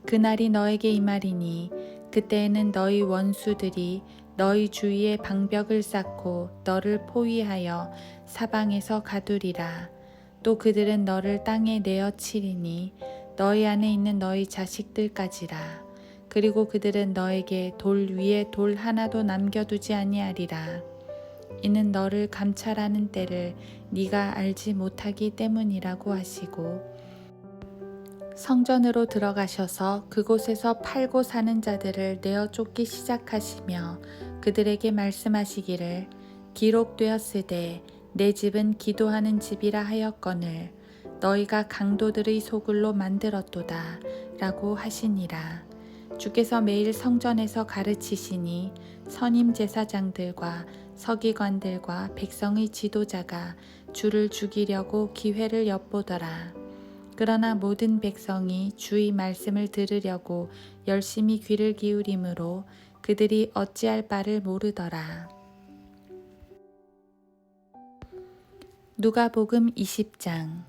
그날이 너에게 임하리니 그때에는 너희 원수들이 너희 주위에 방벽을 쌓고 너를 포위하여 사방에서 가두리라. 또 그들은 너를 땅에 내어치리니 너희 안에 있는 너희 자식들까지라. 그리고 그들은 너에게 돌 위에 돌 하나도 남겨두지 아니하리라. 이는 너를 감찰하는 때를 네가 알지 못하기 때문이라고 하시고 성전으로 들어가셔서 그곳에서 팔고 사는 자들을 내어 쫓기 시작하시며 그들에게 말씀하시기를 기록되었으되 내 집은 기도하는 집이라 하였거늘 너희가 강도들의 소굴로 만들었도다 라고 하시니라. 주께서 매일 성전에서 가르치시니 선임 제사장들과 서기관들과 백성의 지도자가 주를 죽이려고 기회를 엿보더라. 그러나 모든 백성이 주의 말씀을 들으려고 열심히 귀를 기울이므로 그들이 어찌할 바를 모르더라. 누가복음 20장.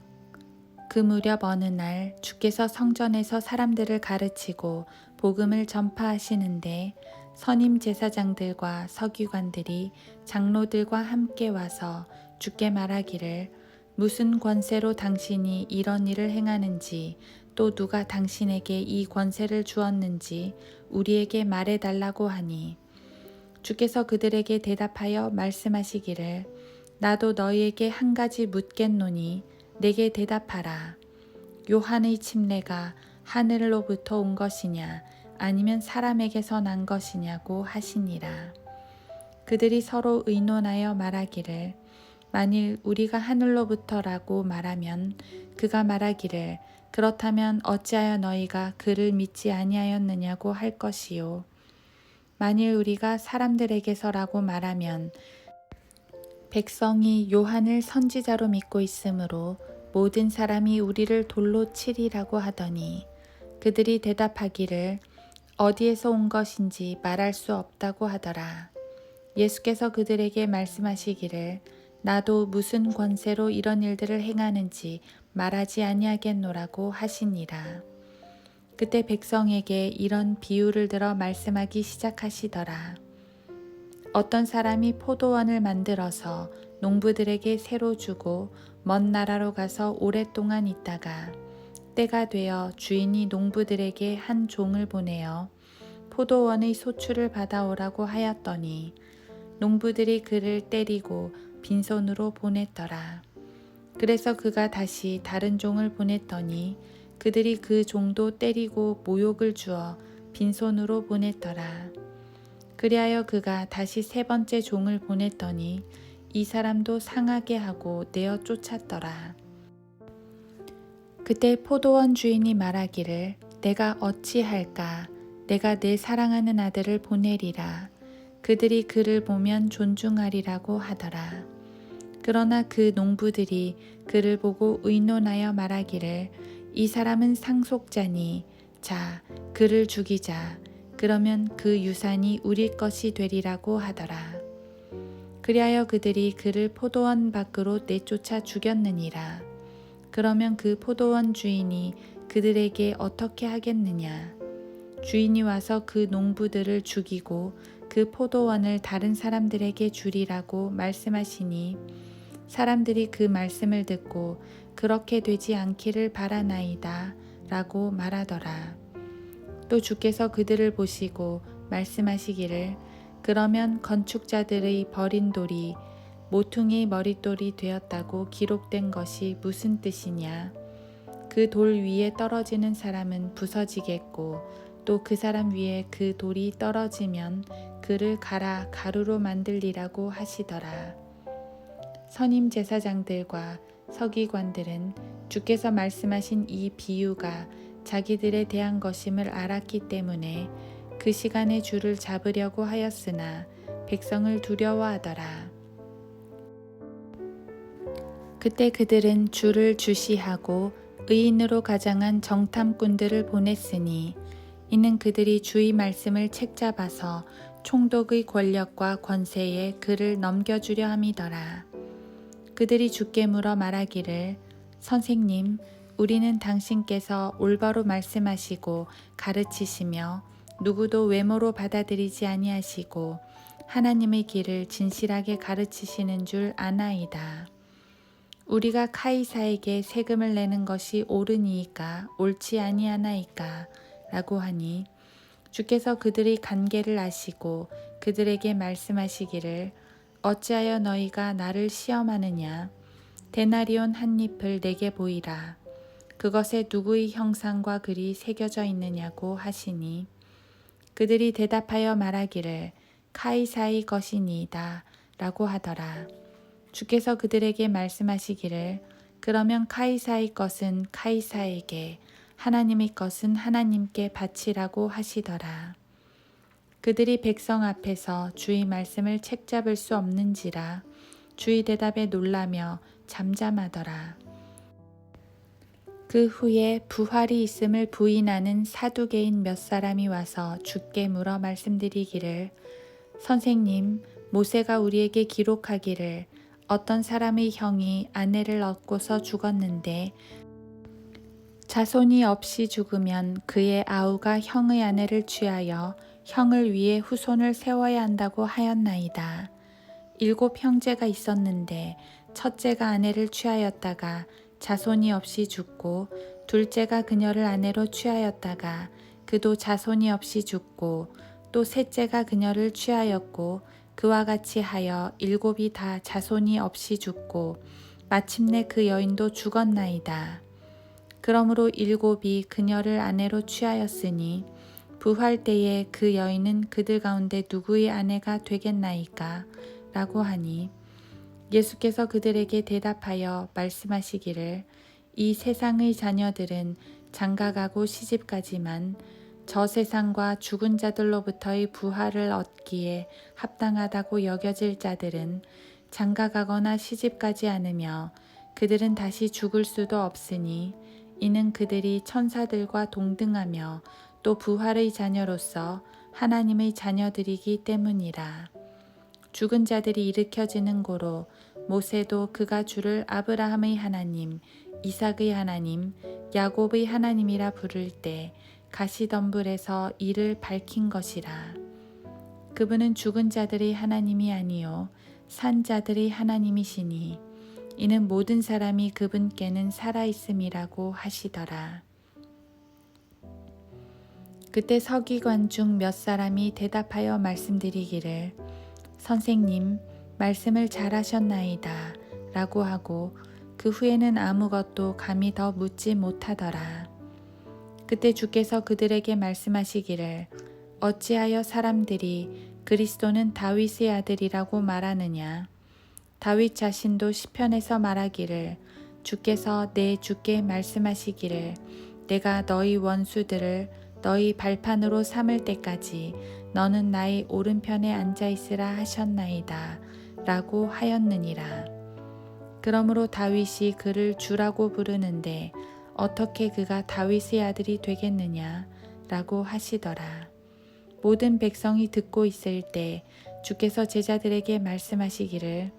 그 무렵 어느 날 주께서 성전에서 사람들을 가르치고 복음을 전파하시는데 선임 제사장들과 서기관들이 장로들과 함께 와서 주께 말하기를 무슨 권세로 당신이 이런 일을 행하는지 또 누가 당신에게 이 권세를 주었는지 우리에게 말해달라고 하니 주께서 그들에게 대답하여 말씀하시기를 나도 너희에게 한 가지 묻겠노니 내게 대답하라. 요한의 침례가 하늘로부터 온 것이냐 아니면 사람에게서 난 것이냐고 하시니라. 그들이 서로 의논하여 말하기를 만일 우리가 하늘로부터라고 말하면 그가 말하기를 그렇다면 어찌하여 너희가 그를 믿지 아니하였느냐고 할 것이요. 만일 우리가 사람들에게서라고 말하면 백성이 요한을 선지자로 믿고 있으므로 모든 사람이 우리를 돌로 치리라고 하더니 그들이 대답하기를 어디에서 온 것인지 말할 수 없다고 하더라. 예수께서 그들에게 말씀하시기를 나도 무슨 권세로 이런 일들을 행하는지 말하지 아니하겠노라고 하시니라. 그때 백성에게 이런 비유를 들어 말씀하기 시작하시더라. 어떤 사람이 포도원을 만들어서 농부들에게 새로 주고 먼 나라로 가서 오랫동안 있다가 때가 되어 주인이 농부들에게 한 종을 보내어 포도원의 소출을 받아오라고 하였더니 농부들이 그를 때리고 빈손으로 보냈더라. 그래서 그가 다시 다른 종을 보냈더니 그들이 그 종도 때리고 모욕을 주어 빈손으로 보냈더라. 그리하여 그가 다시 세 번째 종을 보냈더니 이 사람도 상하게 하고 내어 쫓았더라. 그때 포도원 주인이 말하기를 내가 어찌할까? 내가 내 사랑하는 아들을 보내리라. 그들이 그를 보면 존중하리라고 하더라. 그러나 그 농부들이 그를 보고 의논하여 말하기를 이 사람은 상속자니 자 그를 죽이자. 그러면 그 유산이 우리 것이 되리라고 하더라. 그리하여 그들이 그를 포도원 밖으로 내쫓아 죽였느니라. 그러면 그 포도원 주인이 그들에게 어떻게 하겠느냐? 주인이 와서 그 농부들을 죽이고 그 포도원을 다른 사람들에게 주리라고 말씀하시니 사람들이 그 말씀을 듣고 그렇게 되지 않기를 바라나이다 라고 말하더라. 또 주께서 그들을 보시고 말씀하시기를 그러면 건축자들의 버린 돌이 모퉁이의 머릿돌이 되었다고 기록된 것이 무슨 뜻이냐? 그 돌 위에 떨어지는 사람은 부서지겠고 또 그 사람 위에 그 돌이 떨어지면 그를 갈아 가루로 만들리라고 하시더라. 선임 제사장들과 서기관들은 주께서 말씀하신 이 비유가 자기들에 대한 것임을 알았기 때문에 그 시간에 주를 잡으려고 하였으나 백성을 두려워하더라. 그때 그들은 주를 주시하고 의인으로 가장한 정탐꾼들을 보냈으니 이는 그들이 주의 말씀을 책잡아서 총독의 권력과 권세에 그를 넘겨주려 함이더라. 그들이 주께 물어 말하기를 선생님 우리는 당신께서 올바로 말씀하시고 가르치시며 누구도 외모로 받아들이지 아니하시고 하나님의 길을 진실하게 가르치시는 줄 아나이다. 우리가 카이사에게 세금을 내는 것이 옳으니이까 옳지 아니하나이까 라고 하니 주께서 그들의 간계를 아시고 그들에게 말씀하시기를 어찌하여 너희가 나를 시험하느냐 데나리온 한 잎을 내게 보이라. 그것에 누구의 형상과 글이 새겨져 있느냐고 하시니 그들이 대답하여 말하기를 카이사의 것이니이다 라고 하더라. 주께서 그들에게 말씀하시기를 그러면 카이사의 것은 카이사에게 하나님의 것은 하나님께 바치라고 하시더라. 그들이 백성 앞에서 주의 말씀을 책잡을 수 없는지라 주의 대답에 놀라며 잠잠하더라. 그 후에 부활이 있음을 부인하는 사두개인 몇 사람이 와서 주께 물어 말씀드리기를, 선생님, 모세가 우리에게 기록하기를 어떤 사람의 형이 아내를 얻고서 죽었는데 자손이 없이 죽으면 그의 아우가 형의 아내를 취하여 형을 위해 후손을 세워야 한다고 하였나이다. 7 형제가 있었는데 첫째가 아내를 취하였다가 자손이 없이 죽고, 둘째가 그녀를 아내로 취하였다가 그도 자손이 없이 죽고, 또 셋째가 그녀를 취하였고 그와 같이 하여 7이 다 자손이 없이 죽고 마침내 그 여인도 죽었나이다. 그러므로 7이 그녀를 아내로 취하였으니 부활 때에 그 여인은 그들 가운데 누구의 아내가 되겠나이까? 라고 하니, 예수께서 그들에게 대답하여 말씀하시기를, 이 세상의 자녀들은 장가가고 시집가지만 저 세상과 죽은 자들로부터의 부활을 얻기에 합당하다고 여겨질 자들은 장가가거나 시집가지 않으며 그들은 다시 죽을 수도 없으니, 이는 그들이 천사들과 동등하며 또 부활의 자녀로서 하나님의 자녀들이기 때문이라. 죽은 자들이 일으켜지는 고로 모세도 그가 주를 아브라함의 하나님, 이삭의 하나님, 야곱의 하나님이라 부를 때 가시덤불에서 이를 밝힌 것이라. 그분은 죽은 자들의 하나님이 아니요 산 자들의 하나님이시니 이는 모든 사람이 그분께는 살아있음이라고 하시더라. 그때 서기관 중 몇 사람이 대답하여 말씀드리기를, 선생님, 말씀을 잘하셨나이다 라고 하고 그 후에는 아무것도 감히 더 묻지 못하더라. 그때 주께서 그들에게 말씀하시기를, 어찌하여 사람들이 그리스도는 다윗의 아들이라고 말하느냐? 다윗 자신도 시편에서 말하기를, 주께서 내 주께 말씀하시기를, 내가 너희 원수들을 너희 발판으로 삼을 때까지 너는 나의 오른편에 앉아있으라 하셨나이다 라고 하였느니라. 그러므로 다윗이 그를 주라고 부르는데 어떻게 그가 다윗의 아들이 되겠느냐 라고 하시더라. 모든 백성이 듣고 있을 때 주께서 제자들에게 말씀하시기를,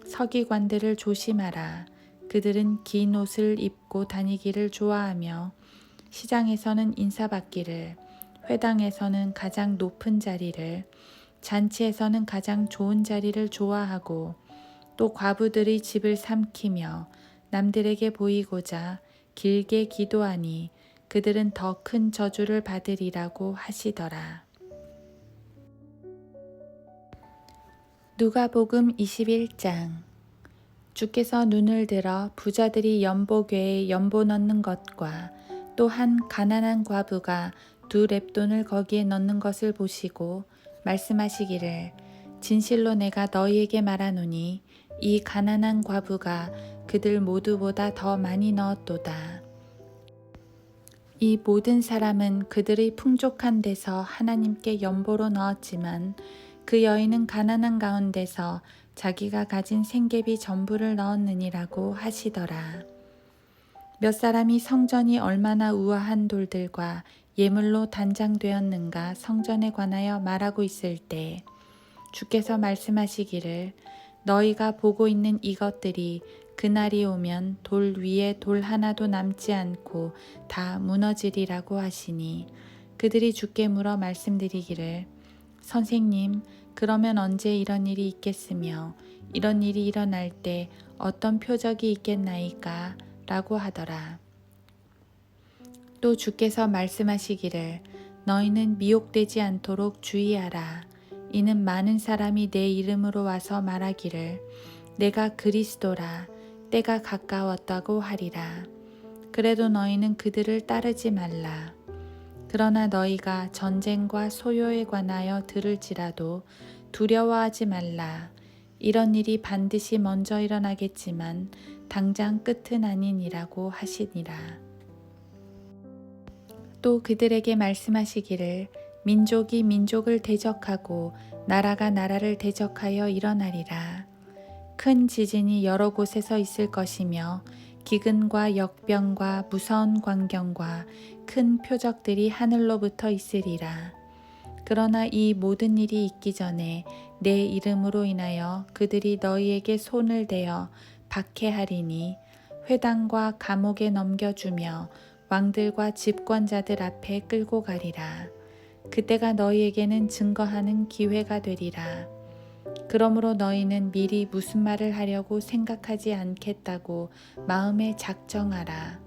서기관들을 조심하라. 그들은 긴 옷을 입고 다니기를 좋아하며 시장에서는 인사받기를, 회당에서는 가장 높은 자리를, 잔치에서는 가장 좋은 자리를 좋아하고 또 과부들의 집을 삼키며 남들에게 보이고자 길게 기도하니 그들은 더 큰 저주를 받으리라고 하시더라. 누가복음 21장. 주께서 눈을 들어 부자들이 연보궤에 연보 넣는 것과 또 한 가난한 과부가 2 렙돈을 거기에 넣는 것을 보시고 말씀하시기를, 진실로 내가 너희에게 말하노니 이 가난한 과부가 그들 모두보다 더 많이 넣었도다. 이 모든 사람은 그들의 풍족한 데서 하나님께 연보로 넣었지만 그 여인은 가난한 가운데서 자기가 가진 생계비 전부를 넣었느니라고 하시더라. 몇 사람이 성전이 얼마나 우아한 돌들과 예물로 단장되었는가 성전에 관하여 말하고 있을 때 주께서 말씀하시기를, 너희가 보고 있는 이것들이 그날이 오면 돌 위에 돌 하나도 남지 않고 다 무너지리라고 하시니, 그들이 주께 물어 말씀드리기를, 선생님, 그러면 언제 이런 일이 있겠으며 이런 일이 일어날 때 어떤 표적이 있겠나이까? 라고 하더라. 또 주께서 말씀하시기를, 너희는 미혹되지 않도록 주의하라. 이는 많은 사람이 내 이름으로 와서 말하기를, 내가 그리스도라, 때가 가까웠다고 하리라. 그래도 너희는 그들을 따르지 말라. 그러나 너희가 전쟁과 소요에 관하여 들을지라도 두려워하지 말라. 이런 일이 반드시 먼저 일어나겠지만 당장 끝은 아니니라고 하시니라. 또 그들에게 말씀하시기를 민족이 민족을 대적하고 나라가 나라를 대적하여 일어나리라. 큰 지진이 여러 곳에서 있을 것이며 기근과 역병과 무서운 광경과 큰 표적들이 하늘로부터 있으리라. 그러나 이 모든 일이 있기 전에 내 이름으로 인하여 그들이 너희에게 손을 대어 박해하리니 회당과 감옥에 넘겨주며 왕들과 집권자들 앞에 끌고 가리라. 그때가 너희에게는 증거하는 기회가 되리라. 그러므로 너희는 미리 무슨 말을 하려고 생각하지 않겠다고 마음에 작정하라.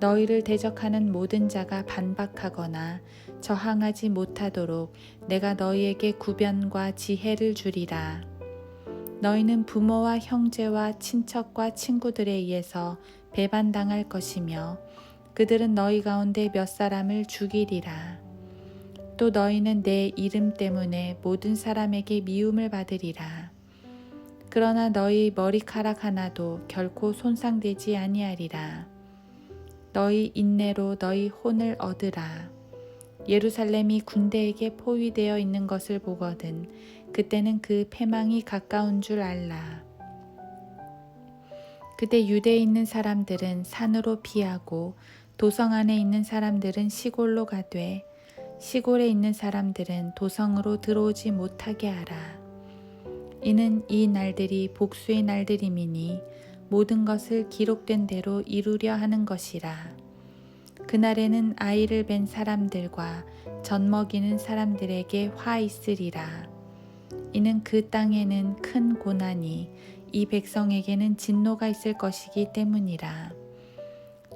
너희를 대적하는 모든 자가 반박하거나 저항하지 못하도록 내가 너희에게 구변과 지혜를 주리라. 너희는 부모와 형제와 친척과 친구들에 의해서 배반당할 것이며 그들은 너희 가운데 몇 사람을 죽이리라. 또 너희는 내 이름 때문에 모든 사람에게 미움을 받으리라. 그러나 너희 머리카락 하나도 결코 손상되지 아니하리라. 너희 인내로 너희 혼을 얻으라. 예루살렘이 군대에게 포위되어 있는 것을 보거든 그때는 그 패망이 가까운 줄 알라. 그때 유대에 있는 사람들은 산으로 피하고 도성 안에 있는 사람들은 시골로 가되 시골에 있는 사람들은 도성으로 들어오지 못하게 하라. 이는 이 날들이 복수의 날들임이니 모든 것을 기록된 대로 이루려 하는 것이라. 그날에는 아이를 뵌 사람들과 젖먹이는 사람들에게 화 있으리라. 이는 그 땅에는 큰 고난이 이 백성에게는 진노가 있을 것이기 때문이라.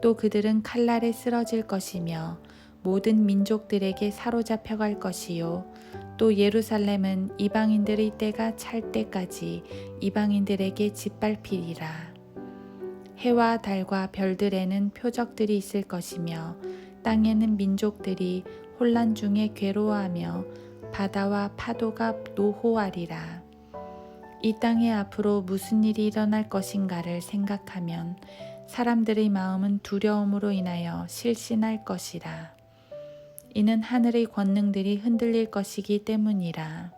또 그들은 칼날에 쓰러질 것이며 모든 민족들에게 사로잡혀 갈 것이요 또 예루살렘은 이방인들의 때가 찰 때까지 이방인들에게 짓밟히리라. 해와 달과 별들에는 표적들이 있을 것이며 땅에는 민족들이 혼란 중에 괴로워하며 바다와 파도가 노호하리라. 이 땅에 앞으로 무슨 일이 일어날 것인가를 생각하면 사람들의 마음은 두려움으로 인하여 실신할 것이라. 이는 하늘의 권능들이 흔들릴 것이기 때문이라.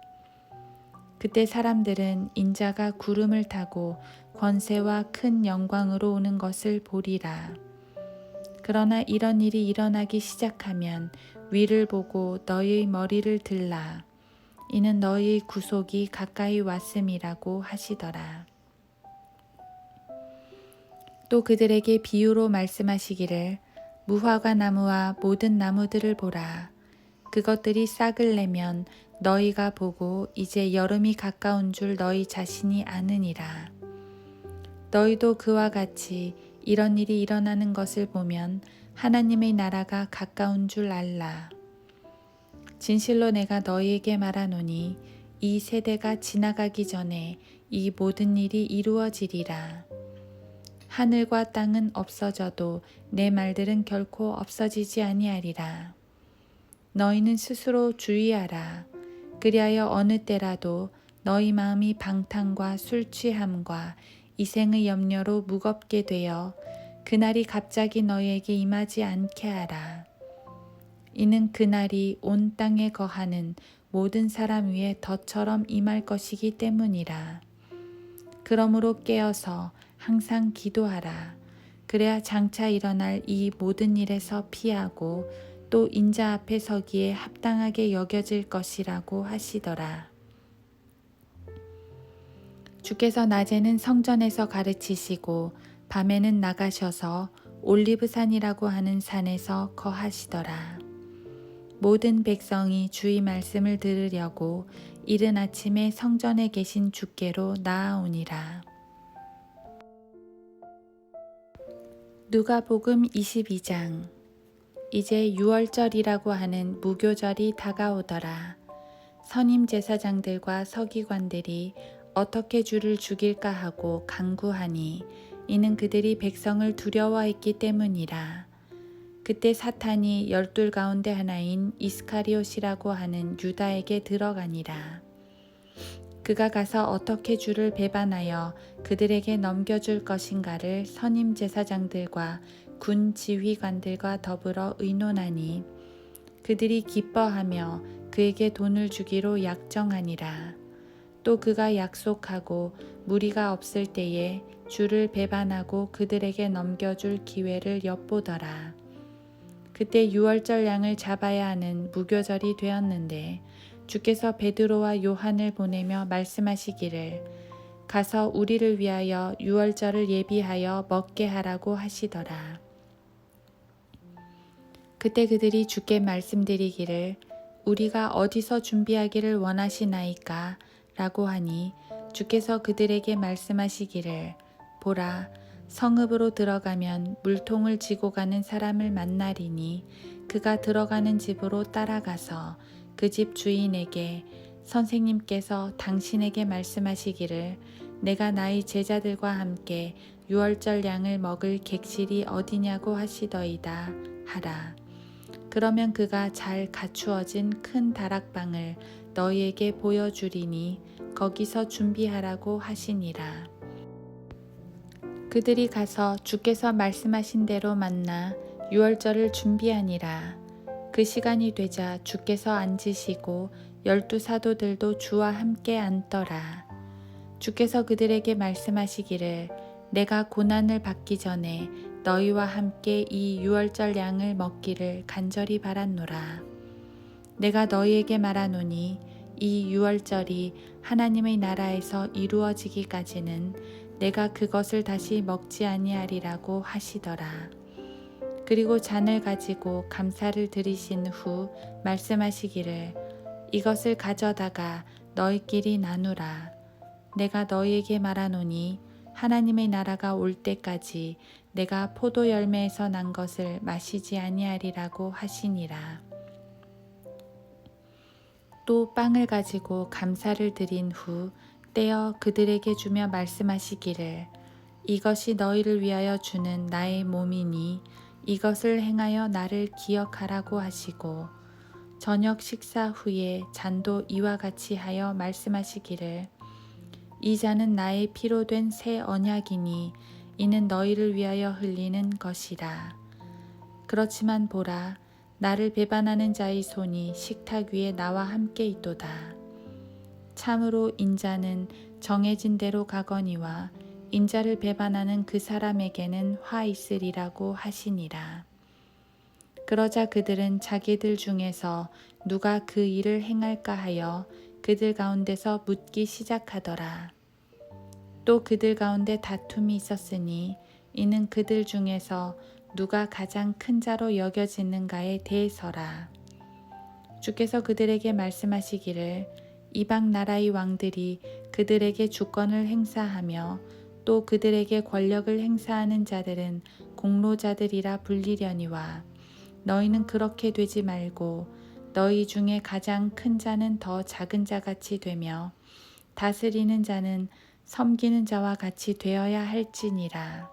그때 사람들은 인자가 구름을 타고 권세와 큰 영광으로 오는 것을 보리라. 그러나 이런 일이 일어나기 시작하면 위를 보고 너희의 머리를 들라. 이는 너희의 구속이 가까이 왔음이라고 하시더라. 또 그들에게 비유로 말씀하시기를 무화과 나무와 모든 나무들을 보라. 그것들이 싹을 내면 너희가 보고 이제 여름이 가까운 줄 너희 자신이 아느니라. 너희도 그와 같이 이런 일이 일어나는 것을 보면 하나님의 나라가 가까운 줄 알라. 진실로 내가 너희에게 말하노니 이 세대가 지나가기 전에 이 모든 일이 이루어지리라. 하늘과 땅은 없어져도 내 말들은 결코 없어지지 아니하리라. 너희는 스스로 주의하라. 그리하여 어느 때라도 너희 마음이 방탕과 술 취함과 이생의 염려로 무겁게 되어 그날이 갑자기 너희에게 임하지 않게 하라. 이는 그날이 온 땅에 거하는 모든 사람 위에 덫처럼 임할 것이기 때문이라. 그러므로 깨어서 항상 기도하라. 그래야 장차 일어날 이 모든 일에서 피하고 또 인자 앞에 서기에 합당하게 여겨질 것이라고 하시더라. 주께서 낮에는 성전에서 가르치시고 밤에는 나가셔서 올리브산이라고 하는 산에서 거하시더라. 모든 백성이 주의 말씀을 들으려고 이른 아침에 성전에 계신 주께로 나아오니라. 누가복음 22장. 이제 유월절이라고 하는 무교절이 다가오더라. 선임 제사장들과 서기관들이 어떻게 주를 죽일까 하고 간구하니 이는 그들이 백성을 두려워했기 때문이라. 그때 사탄이 12 가운데 하나인 이스카리옷이라고 하는 유다에게 들어가니라. 그가 가서 어떻게 주를 배반하여 그들에게 넘겨줄 것인가를 선임 제사장들과 군 지휘관들과 더불어 의논하니 그들이 기뻐하며 그에게 돈을 주기로 약정하니라. 또 그가 약속하고 무리가 없을 때에 주를 배반하고 그들에게 넘겨줄 기회를 엿보더라. 그때 유월절 양을 잡아야 하는 무교절이 되었는데 주께서 베드로와 요한을 보내며 말씀하시기를 가서 우리를 위하여 유월절을 예비하여 먹게 하라고 하시더라. 그때 그들이 주께 말씀드리기를 우리가 어디서 준비하기를 원하시나이까? 라고 하니 주께서 그들에게 말씀하시기를 보라, 성읍으로 들어가면 물통을 지고 가는 사람을 만나리니 그가 들어가는 집으로 따라가서 그 집 주인에게 선생님께서 당신에게 말씀하시기를 내가 나의 제자들과 함께 유월절 양을 먹을 객실이 어디냐고 하시더이다 하라. 그러면 그가 잘 갖추어진 큰 다락방을 너희에게 보여주리니 거기서 준비하라고 하시니라. 그들이 가서 주께서 말씀하신 대로 만나 유월절을 준비하니라. 그 시간이 되자 주께서 앉으시고 12 사도들도 주와 함께 앉더라. 주께서 그들에게 말씀하시기를 내가 고난을 받기 전에 너희와 함께 이 유월절 양을 먹기를 간절히 바랐노라. 내가 너희에게 말하노니 이 유월절이 하나님의 나라에서 이루어지기까지는 내가 그것을 다시 먹지 아니하리라고 하시더라. 그리고 잔을 가지고 감사를 드리신 후 말씀하시기를 이것을 가져다가 너희끼리 나누라. 내가 너희에게 말하노니 하나님의 나라가 올 때까지 내가 포도 열매에서 난 것을 마시지 아니하리라고 하시니라. 또 빵을 가지고 감사를 드린 후 떼어 그들에게 주며 말씀하시기를 이것이 너희를 위하여 주는 나의 몸이니 이것을 행하여 나를 기억하라고 하시고 저녁 식사 후에 잔도 이와 같이 하여 말씀하시기를 이 잔은 나의 피로 된 새 언약이니 이는 너희를 위하여 흘리는 것이라. 그렇지만 보라, 나를 배반하는 자의 손이 식탁 위에 나와 함께 있도다. 참으로 인자는 정해진 대로 가거니와 인자를 배반하는 그 사람에게는 화 있으리라고 하시니라. 그러자 그들은 자기들 중에서 누가 그 일을 행할까 하여 그들 가운데서 묻기 시작하더라. 또 그들 가운데 다툼이 있었으니 이는 그들 중에서 누가 가장 큰 자로 여겨지는가에 대해서라. 주께서 그들에게 말씀하시기를 이방 나라의 왕들이 그들에게 주권을 행사하며 또 그들에게 권력을 행사하는 자들은 공로자들이라 불리려니와 너희는 그렇게 되지 말고 너희 중에 가장 큰 자는 더 작은 자같이 되며 다스리는 자는 섬기는 자와 같이 되어야 할지니라.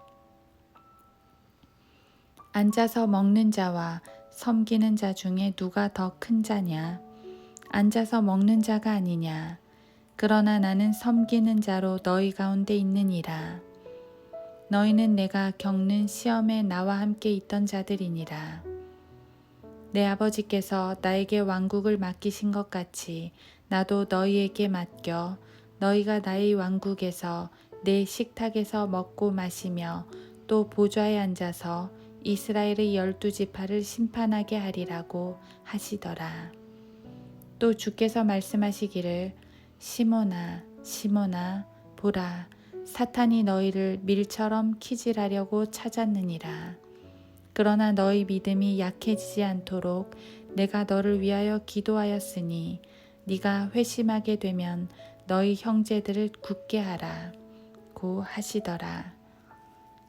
앉아서 먹는 자와 섬기는 자 중에 누가 더 큰 자냐? 앉아서 먹는 자가 아니냐? 그러나 나는 섬기는 자로 너희 가운데 있느니라. 너희는 내가 겪는 시험에 나와 함께 있던 자들이니라. 내 아버지께서 나에게 왕국을 맡기신 것 같이 나도 너희에게 맡겨 너희가 나의 왕국에서 내 식탁에서 먹고 마시며 또 보좌에 앉아서 이스라엘의 12지파를 심판하게 하리라고 하시더라. 또 주께서 말씀하시기를 시몬아 시몬아 보라 사탄이 너희를 밀처럼 키질하려고 찾았느니라. 그러나 너희 믿음이 약해지지 않도록 내가 너를 위하여 기도하였으니 네가 회심하게 되면 너희 형제들을 굳게 하라 고 하시더라.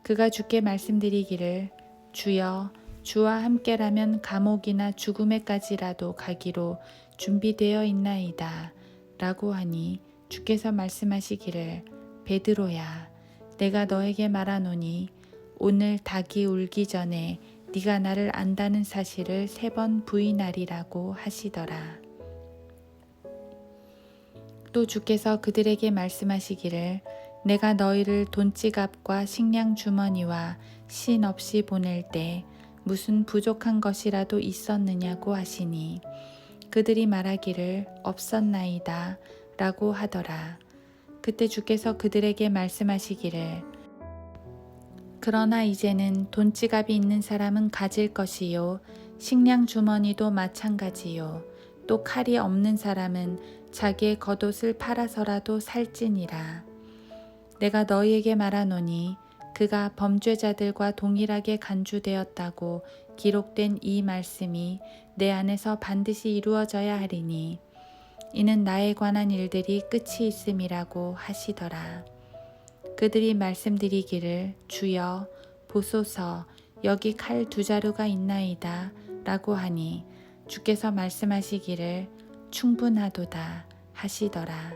그가 주께 말씀드리기를 주여 주와 함께라면 감옥이나 죽음에까지라도 가기로 준비되어 있나이다 라고 하니 주께서 말씀하시기를 베드로야 내가 너에게 말하노니 오늘 닭이 울기 전에 네가 나를 안다는 사실을 3번 부인하리라고 하시더라. 또 주께서 그들에게 말씀하시기를 내가 너희를 돈지갑과 식량 주머니와 신 없이 보낼 때 무슨 부족한 것이라도 있었느냐고 하시니 그들이 말하기를 없었나이다 라고 하더라. 그때 주께서 그들에게 말씀하시기를 그러나 이제는 돈지갑이 있는 사람은 가질 것이요 식량 주머니도 마찬가지요 또 칼이 없는 사람은 자기의 겉옷을 팔아서라도 살지니라. 내가 너희에게 말하노니 그가 범죄자들과 동일하게 간주되었다고 기록된 이 말씀이 내 안에서 반드시 이루어져야 하리니 이는 나에 관한 일들이 끝이 있음이라고 하시더라. 그들이 말씀드리기를 주여 보소서 여기 칼 2자루가 있나이다 라고 하니 주께서 말씀하시기를 충분하도다 하시더라.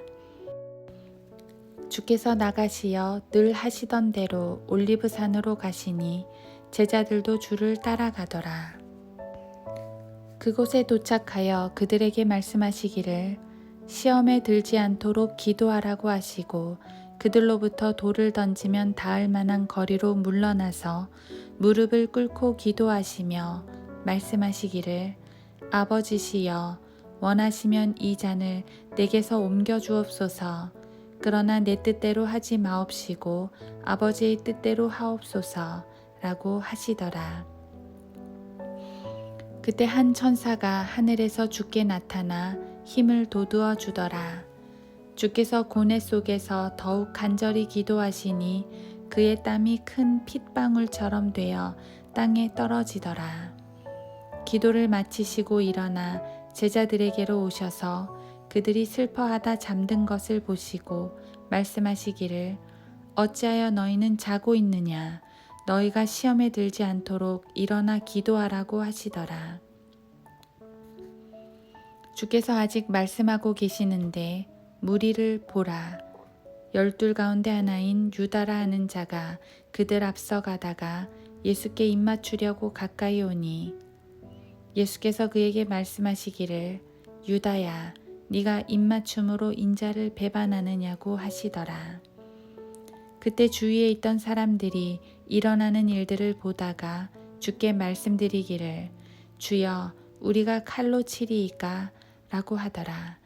주께서 나가시어 늘 하시던 대로 올리브산으로 가시니 제자들도 주를 따라가더라. 그곳에 도착하여 그들에게 말씀하시기를 시험에 들지 않도록 기도하라고 하시고 그들로부터 돌을 던지면 닿을 만한 거리로 물러나서 무릎을 꿇고 기도하시며 말씀하시기를 아버지시여 원하시면 이 잔을 내게서 옮겨 주옵소서. 그러나 내 뜻대로 하지 마옵시고 아버지의 뜻대로 하옵소서 라고 하시더라. 그때 한 천사가 하늘에서 주께 나타나 힘을 돋우어 주더라. 주께서 고뇌 속에서 더욱 간절히 기도하시니 그의 땀이 큰 핏방울처럼 되어 땅에 떨어지더라. 기도를 마치시고 일어나 제자들에게로 오셔서 그들이 슬퍼하다 잠든 것을 보시고 말씀하시기를 어찌하여 너희는 자고 있느냐 너희가 시험에 들지 않도록 일어나 기도하라고 하시더라. 주께서 아직 말씀하고 계시는데 무리를 보라. 12 가운데 하나인 유다라 하는 자가 그들 앞서 가다가 예수께 입맞추려고 가까이 오니 예수께서 그에게 말씀하시기를 유다야 네가 입맞춤으로 인자를 배반하느냐고 하시더라. 그때 주위에 있던 사람들이 일어나는 일들을 보다가 주께 말씀드리기를 주여 우리가 칼로 치리이까 라고 하더라.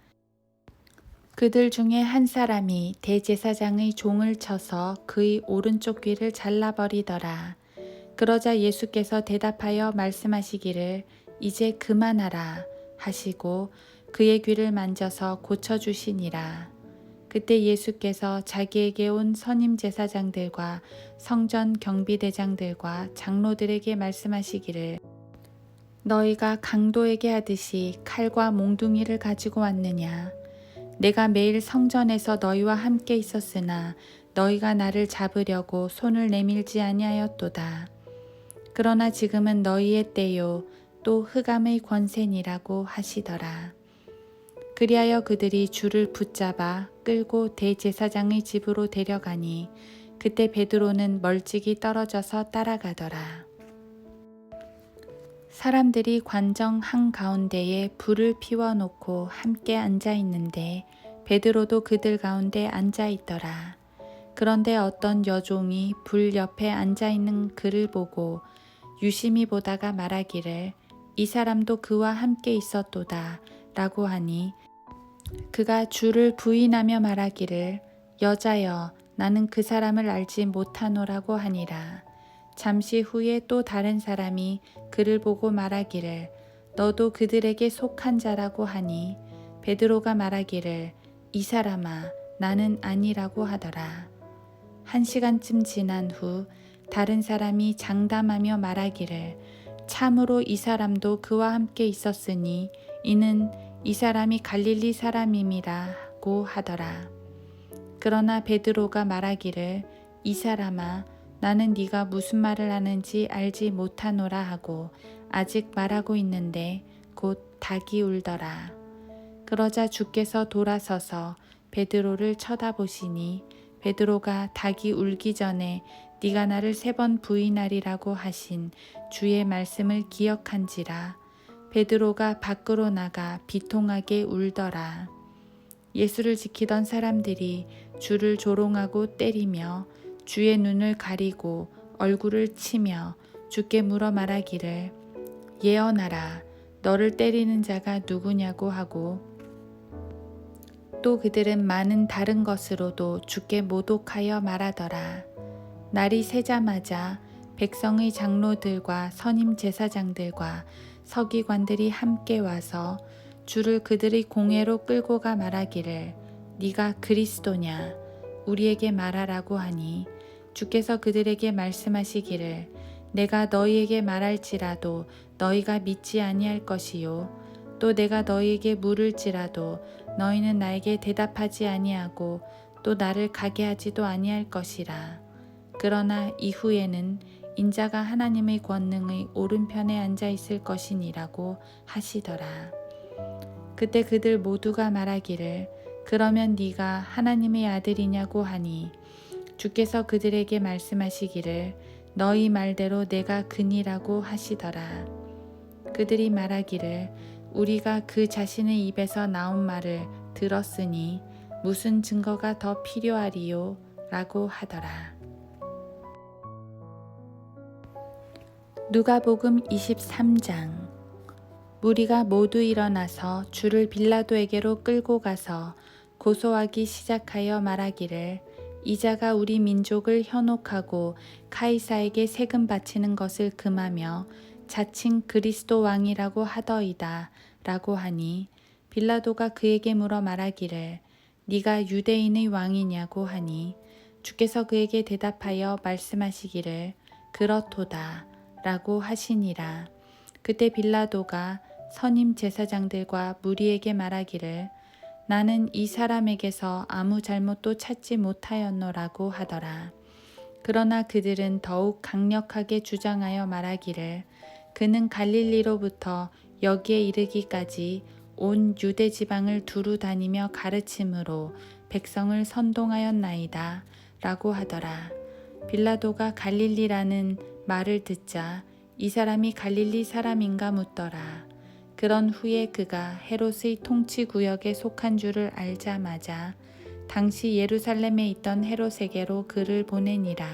그들 중에 한 사람이 대제사장의 종을 쳐서 그의 오른쪽 귀를 잘라버리더라. 그러자 예수께서 대답하여 말씀하시기를 이제 그만하라 하시고 그의 귀를 만져서 고쳐주시니라. 그때 예수께서 자기에게 온 선임 제사장들과 성전 경비대장들과 장로들에게 말씀하시기를 너희가 강도에게 하듯이 칼과 몽둥이를 가지고 왔느냐. 내가 매일 성전에서 너희와 함께 있었으나 너희가 나를 잡으려고 손을 내밀지 아니하였도다. 그러나 지금은 너희의 때요 또 흑암의 권세니라고 하시더라. 그리하여 그들이 주를 붙잡아 끌고 대제사장의 집으로 데려가니 그때 베드로는 멀찍이 떨어져서 따라가더라. 사람들이 관정 한가운데에 불을 피워놓고 함께 앉아 있는데 베드로도 그들 가운데 앉아 있더라. 그런데 어떤 여종이 불 옆에 앉아 있는 그를 보고 유심히 보다가 말하기를 이 사람도 그와 함께 있었도다 라고 하니 그가 주를 부인하며 말하기를 여자여 나는 그 사람을 알지 못하노라고 하니라. 잠시 후에 또 다른 사람이 그를 보고 말하기를 너도 그들에게 속한 자라고 하니 베드로가 말하기를 이 사람아 나는 아니라고 하더라. 1시간쯤 지난 후 다른 사람이 장담하며 말하기를 참으로 이 사람도 그와 함께 있었으니 이는 이 사람이 갈릴리 사람임이라고 하더라. 그러나 베드로가 말하기를 이 사람아 나는 네가 무슨 말을 하는지 알지 못하노라 하고 아직 말하고 있는데 곧 닭이 울더라. 그러자 주께서 돌아서서 베드로를 쳐다보시니 베드로가 닭이 울기 전에 네가 나를 3번 부인하리라고 하신 주의 말씀을 기억한지라 베드로가 밖으로 나가 비통하게 울더라. 예수를 지키던 사람들이 주를 조롱하고 때리며 주의 눈을 가리고 얼굴을 치며 주께 물어 말하기를 예언하라 너를 때리는 자가 누구냐고 하고 또 그들은 많은 다른 것으로도 주께 모독하여 말하더라. 날이 새자마자 백성의 장로들과 선임 제사장들과 서기관들이 함께 와서 주를 그들의 공회로 끌고 가 말하기를 네가 그리스도냐 우리에게 말하라고 하니 주께서 그들에게 말씀하시기를 내가 너희에게 말할지라도 너희가 믿지 아니할 것이요 또 내가 너희에게 물을지라도 너희는 나에게 대답하지 아니하고 또 나를 가게 하지도 아니할 것이라. 그러나 이후에는 인자가 하나님의 권능의 오른편에 앉아 있을 것이니라고 하시더라. 그때 그들 모두가 말하기를 그러면 네가 하나님의 아들이냐고 하니 주께서 그들에게 말씀하시기를 너희 말대로 내가 그니라고 하시더라. 그들이 말하기를 우리가 그 자신의 입에서 나온 말을 들었으니 무슨 증거가 더 필요하리요? 라고 하더라. 누가복음 23장. 무리가 모두 일어나서 주를 빌라도에게로 끌고 가서 고소하기 시작하여 말하기를 이자가 우리 민족을 현혹하고 카이사에게 세금 바치는 것을 금하며 자칭 그리스도 왕이라고 하더이다 라고 하니 빌라도가 그에게 물어 말하기를 네가 유대인의 왕이냐고 하니 주께서 그에게 대답하여 말씀하시기를 그렇도다 라고 하시니라. 그때 빌라도가 선임 제사장들과 무리에게 말하기를 나는 이 사람에게서 아무 잘못도 찾지 못하였노라고 하더라. 그러나 그들은 더욱 강력하게 주장하여 말하기를 그는 갈릴리로부터 여기에 이르기까지 온 유대 지방을 두루 다니며 가르침으로 백성을 선동하였나이다 라고 하더라. 빌라도가 갈릴리라는 말을 듣자 이 사람이 갈릴리 사람인가 묻더라. 그런 후에 그가 헤롯의 통치 구역에 속한 줄을 알자마자 당시 예루살렘에 있던 헤롯에게로 그를 보내니라.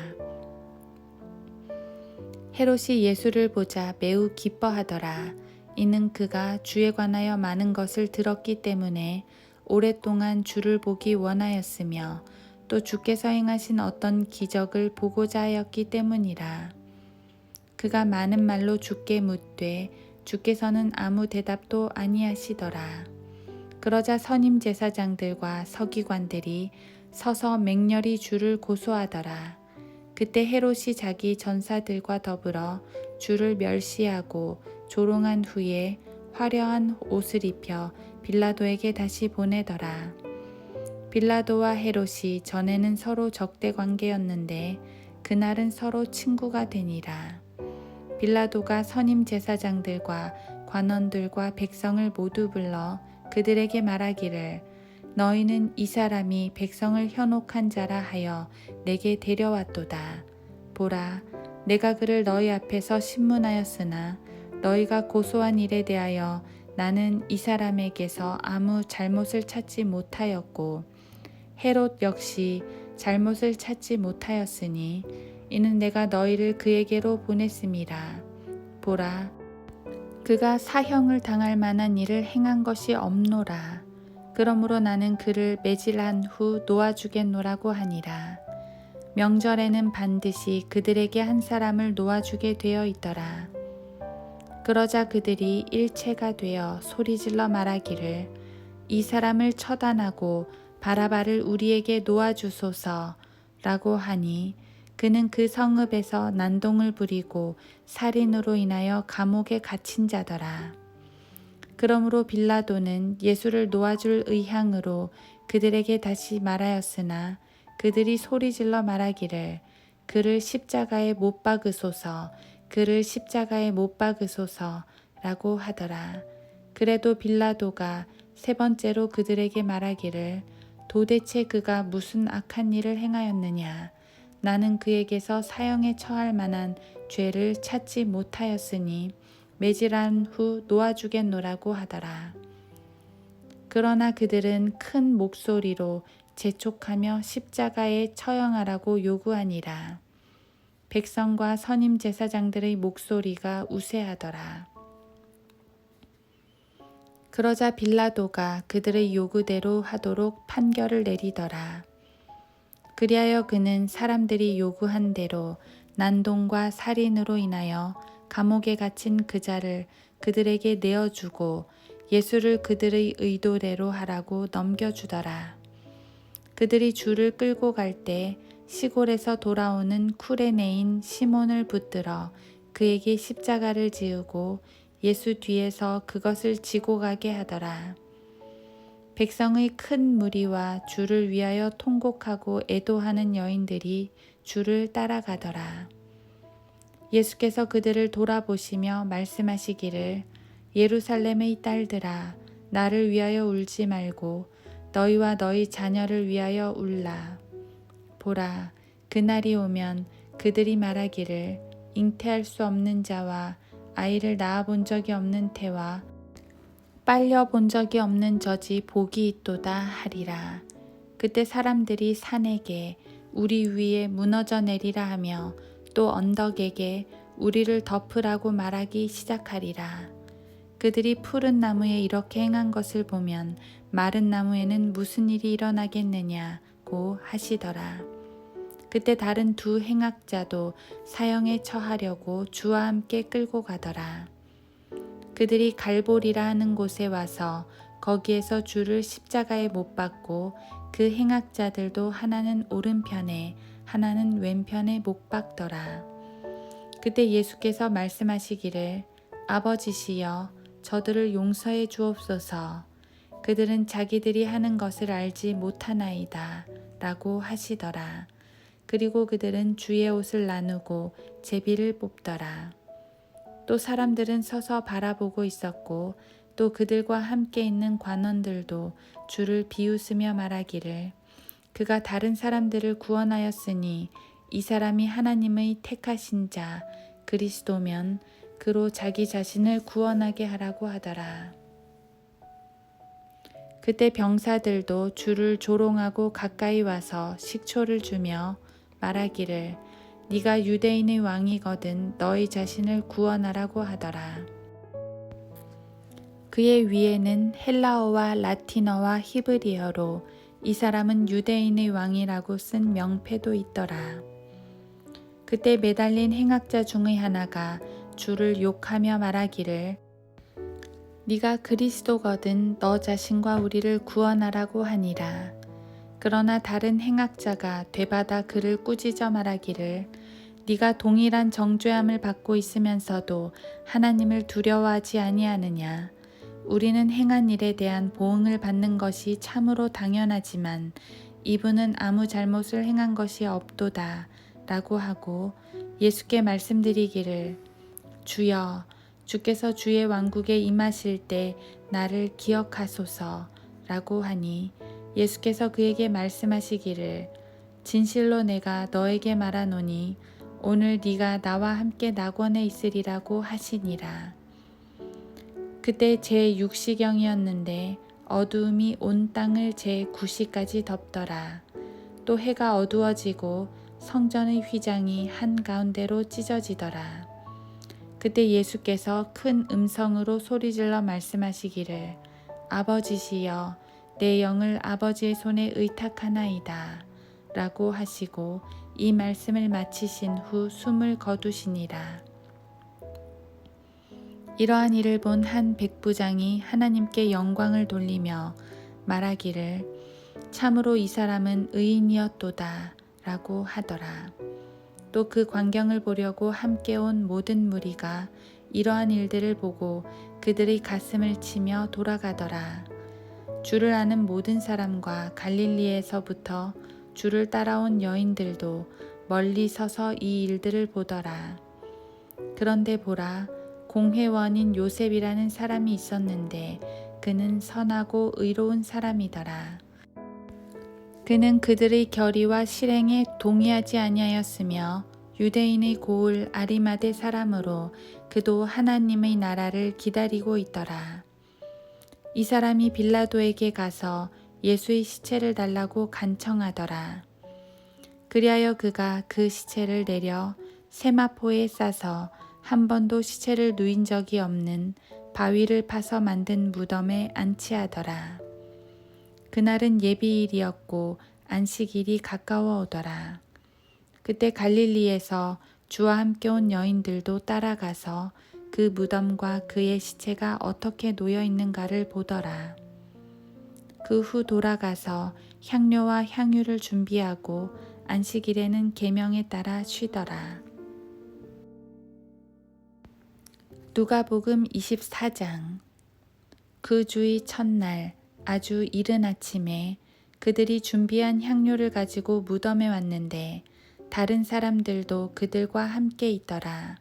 헤롯이 예수를 보자 매우 기뻐하더라. 이는 그가 주에 관하여 많은 것을 들었기 때문에 오랫동안 주를 보기 원하였으며 또 주께서 행하신 어떤 기적을 보고자 하였기 때문이라. 그가 많은 말로 주께 묻되 주께서는 아무 대답도 아니하시더라. 그러자 선임 제사장들과 서기관들이 서서 맹렬히 주를 고소하더라. 그때 헤롯이 자기 전사들과 더불어 주를 멸시하고 조롱한 후에 화려한 옷을 입혀 빌라도에게 다시 보내더라. 빌라도와 헤롯이 전에는 서로 적대 관계였는데 그날은 서로 친구가 되니라. 빌라도가 선임 제사장들과 관원들과 백성을 모두 불러 그들에게 말하기를 너희는 이 사람이 백성을 현혹한 자라 하여 내게 데려왔도다. 보라, 내가 그를 너희 앞에서 신문하였으나 너희가 고소한 일에 대하여 나는 이 사람에게서 아무 잘못을 찾지 못하였고 헤롯 역시 잘못을 찾지 못하였으니 이는 내가 너희를 그에게로 보냈음이라. 보라, 그가 사형을 당할 만한 일을 행한 것이 없노라. 그러므로 나는 그를 매질한 후 놓아주겠노라고 하니라. 명절에는 반드시 그들에게 한 사람을 놓아주게 되어 있더라. 그러자 그들이 일체가 되어 소리질러 말하기를 이 사람을 처단하고 바라바를 우리에게 놓아주소서 라고 하니 그는 그 성읍에서 난동을 부리고 살인으로 인하여 감옥에 갇힌 자더라. 그러므로 빌라도는 예수를 놓아줄 의향으로 그들에게 다시 말하였으나 그들이 소리질러 말하기를 그를 십자가에 못 박으소서, 그를 십자가에 못 박으소서 라고 하더라. 그래도 빌라도가 세 번째로 그들에게 말하기를 도대체 그가 무슨 악한 일을 행하였느냐? 나는 그에게서 사형에 처할 만한 죄를 찾지 못하였으니 매질한 후 놓아주겠노라고 하더라. 그러나 그들은 큰 목소리로 재촉하며 십자가에 처형하라고 요구하니라. 백성과 선임 제사장들의 목소리가 우세하더라. 그러자 빌라도가 그들의 요구대로 하도록 판결을 내리더라. 그리하여 그는 사람들이 요구한 대로 난동과 살인으로 인하여 감옥에 갇힌 그 자를 그들에게 내어주고 예수를 그들의 의도대로 하라고 넘겨주더라. 그들이 주를 끌고 갈 때 시골에서 돌아오는 쿠레네인 시몬을 붙들어 그에게 십자가를 지우고 예수 뒤에서 그것을 지고 가게 하더라. 백성의 큰 무리와 주를 위하여 통곡하고 애도하는 여인들이 주를 따라가더라. 예수께서 그들을 돌아보시며 말씀하시기를 예루살렘의 딸들아 나를 위하여 울지 말고 너희와 너희 자녀를 위하여 울라. 보라 그날이 오면 그들이 말하기를 잉태할 수 없는 자와 아이를 낳아 본 적이 없는 태와 빨려 본 적이 없는 저지 복이 있도다 하리라. 그때 사람들이 산에게 우리 위에 무너져 내리라 하며 또 언덕에게 우리를 덮으라고 말하기 시작하리라. 그들이 푸른 나무에 이렇게 행한 것을 보면 마른 나무에는 무슨 일이 일어나겠느냐고 하시더라. 그때 다른 두 행악자도 사형에 처하려고 주와 함께 끌고 가더라. 그들이 갈보리라 하는 곳에 와서 거기에서 주를 십자가에 못 박고 그 행악자들도 하나는 오른편에 하나는 왼편에 못 박더라. 그때 예수께서 말씀하시기를 아버지시여 저들을 용서해 주옵소서. 그들은 자기들이 하는 것을 알지 못하나이다 라고 하시더라. 그리고 그들은 주의 옷을 나누고 제비를 뽑더라. 또 사람들은 서서 바라보고 있었고 또 그들과 함께 있는 관원들도 주를 비웃으며 말하기를 그가 다른 사람들을 구원하였으니 이 사람이 하나님의 택하신 자 그리스도면 그로 자기 자신을 구원하게 하라고 하더라. 그때 병사들도 주를 조롱하고 가까이 와서 식초를 주며 말하기를 네가 유대인의 왕이거든 너희 자신을 구원하라고 하더라. 그의 위에는 헬라어와 라틴어와 히브리어로 이 사람은 유대인의 왕이라고 쓴 명패도 있더라. 그때 매달린 행악자 중의 하나가 주를 욕하며 말하기를 네가 그리스도거든 너 자신과 우리를 구원하라고 하니라. 그러나 다른 행악자가 되받아 그를 꾸짖어 말하기를 네가 동일한 정죄함을 받고 있으면서도 하나님을 두려워하지 아니하느냐. 우리는 행한 일에 대한 보응을 받는 것이 참으로 당연하지만 이분은 아무 잘못을 행한 것이 없도다 라고 하고 예수께 말씀드리기를 주여 주께서 주의 왕국에 임하실 때 나를 기억하소서 라고 하니 예수께서 그에게 말씀하시기를 진실로 내가 너에게 말하노니 오늘 네가 나와 함께 낙원에 있으리라고 하시니라. 그때 제6시경이었는데 어두움이 온 땅을 제9시까지 덮더라. 또 해가 어두워지고 성전의 휘장이 한가운데로 찢어지더라. 그때 예수께서 큰 음성으로 소리질러 말씀하시기를 아버지시여 내 영을 아버지의 손에 의탁하나이다 라고 하시고 이 말씀을 마치신 후 숨을 거두시니라. 이러한 일을 본 한 백부장이 하나님께 영광을 돌리며 말하기를 참으로 이 사람은 의인이었도다 라고 하더라. 또 그 광경을 보려고 함께 온 모든 무리가 이러한 일들을 보고 그들의 가슴을 치며 돌아가더라. 주를 아는 모든 사람과 갈릴리에서부터 주를 따라온 여인들도 멀리 서서 이 일들을 보더라. 그런데 보라, 공회원인 요셉이라는 사람이 있었는데 그는 선하고 의로운 사람이더라. 그는 그들의 결의와 실행에 동의하지 아니하였으며 유대인의 고을 아리마대 사람으로 그도 하나님의 나라를 기다리고 있더라. 이 사람이 빌라도에게 가서 예수의 시체를 달라고 간청하더라. 그리하여 그가 그 시체를 내려 세마포에 싸서 한 번도 시체를 누인 적이 없는 바위를 파서 만든 무덤에 안치하더라. 그날은 예비일이었고 안식일이 가까워 오더라. 그때 갈릴리에서 주와 함께 온 여인들도 따라가서 그 무덤과 그의 시체가 어떻게 놓여 있는가를 보더라. 그 후 돌아가서 향료와 향유를 준비하고 안식일에는 계명에 따라 쉬더라. 누가복음 24장. 그 주의 첫날 아주 이른 아침에 그들이 준비한 향료를 가지고 무덤에 왔는데 다른 사람들도 그들과 함께 있더라.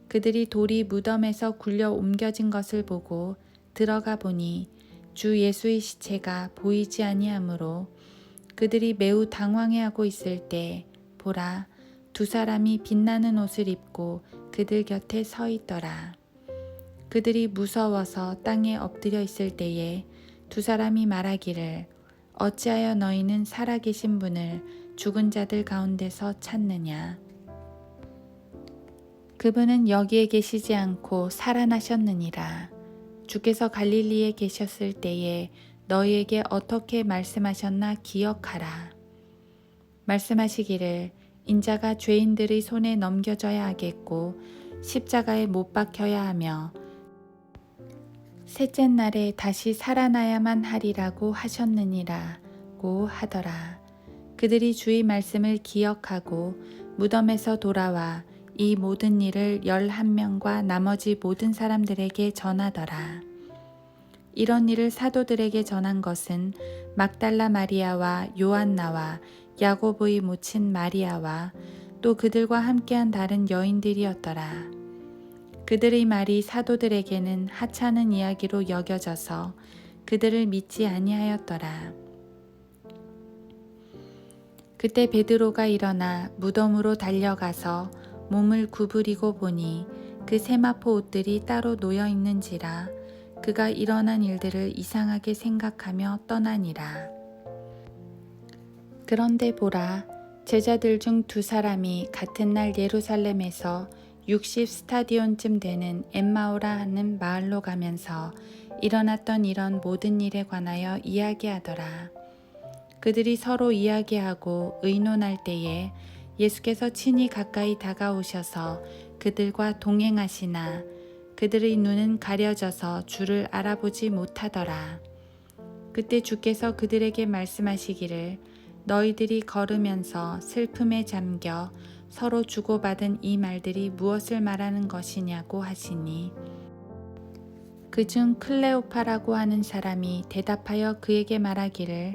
그들이 돌이 무덤에서 굴려 옮겨진 것을 보고 들어가 보니 주 예수의 시체가 보이지 아니하므로 그들이 매우 당황해하고 있을 때 보라, 두 사람이 빛나는 옷을 입고 그들 곁에 서 있더라. 그들이 무서워서 땅에 엎드려 있을 때에 두 사람이 말하기를 어찌하여 너희는 살아계신 분을 죽은 자들 가운데서 찾느냐. 그분은 여기에 계시지 않고 살아나셨느니라. 주께서 갈릴리에 계셨을 때에 너희에게 어떻게 말씀하셨나 기억하라. 말씀하시기를 인자가 죄인들의 손에 넘겨져야 하겠고 십자가에 못 박혀야 하며 셋째 날에 다시 살아나야만 하리라고 하셨느니라고 하더라. 그들이 주의 말씀을 기억하고 무덤에서 돌아와 이 모든 일을 11명과 나머지 모든 사람들에게 전하더라. 이런 일을 사도들에게 전한 것은 막달라 마리아와 요한나와 야고보의 모친 마리아와 또 그들과 함께한 다른 여인들이었더라. 그들의 말이 사도들에게는 하찮은 이야기로 여겨져서 그들을 믿지 아니하였더라. 그때 베드로가 일어나 무덤으로 달려가서 몸을 구부리고 보니 그 세마포 옷들이 따로 놓여 있는지라 그가 일어난 일들을 이상하게 생각하며 떠나니라. 그런데 보라, 제자들 중 두 사람이 같은 날 예루살렘에서 60 스타디온쯤 되는 엠마오라 하는 마을로 가면서 일어났던 이런 모든 일에 관하여 이야기하더라. 그들이 서로 이야기하고 의논할 때에 예수께서 친히 가까이 다가오셔서 그들과 동행하시나 그들의 눈은 가려져서 주를 알아보지 못하더라. 그때 주께서 그들에게 말씀하시기를 너희들이 걸으면서 슬픔에 잠겨 서로 주고받은 이 말들이 무엇을 말하는 것이냐고 하시니 그중 클레오파라고 하는 사람이 대답하여 그에게 말하기를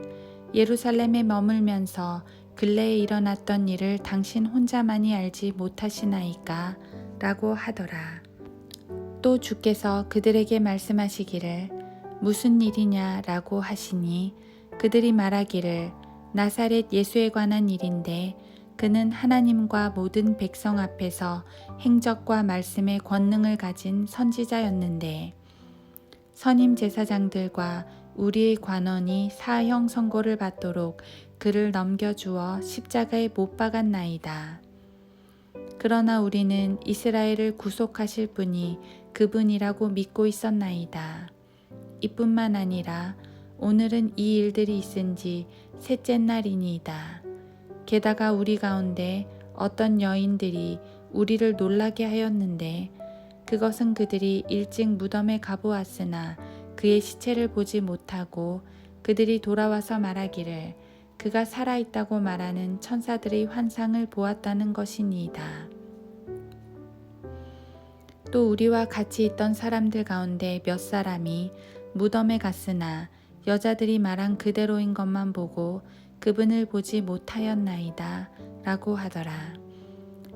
예루살렘에 머물면서 근래에 일어났던 일을 당신 혼자만이 알지 못하시나이까 라고 하더라. 또 주께서 그들에게 말씀하시기를 무슨 일이냐 라고 하시니 그들이 말하기를 나사렛 예수에 관한 일인데 그는 하나님과 모든 백성 앞에서 행적과 말씀의 권능을 가진 선지자였는데 선임 제사장들과 우리의 관원이 사형 선고를 받도록 그를 넘겨주어 십자가에 못 박았나이다. 그러나 우리는 이스라엘을 구속하실 분이 그분이라고 믿고 있었나이다. 이뿐만 아니라 오늘은 이 일들이 있은 지 셋째 날이니이다. 게다가 우리 가운데 어떤 여인들이 우리를 놀라게 하였는데 그것은 그들이 일찍 무덤에 가보았으나 그의 시체를 보지 못하고 그들이 돌아와서 말하기를 그가 살아있다고 말하는 천사들의 환상을 보았다는 것이니이다. 또 우리와 같이 있던 사람들 가운데 몇 사람이 무덤에 갔으나 여자들이 말한 그대로인 것만 보고 그분을 보지 못하였나이다 라고 하더라.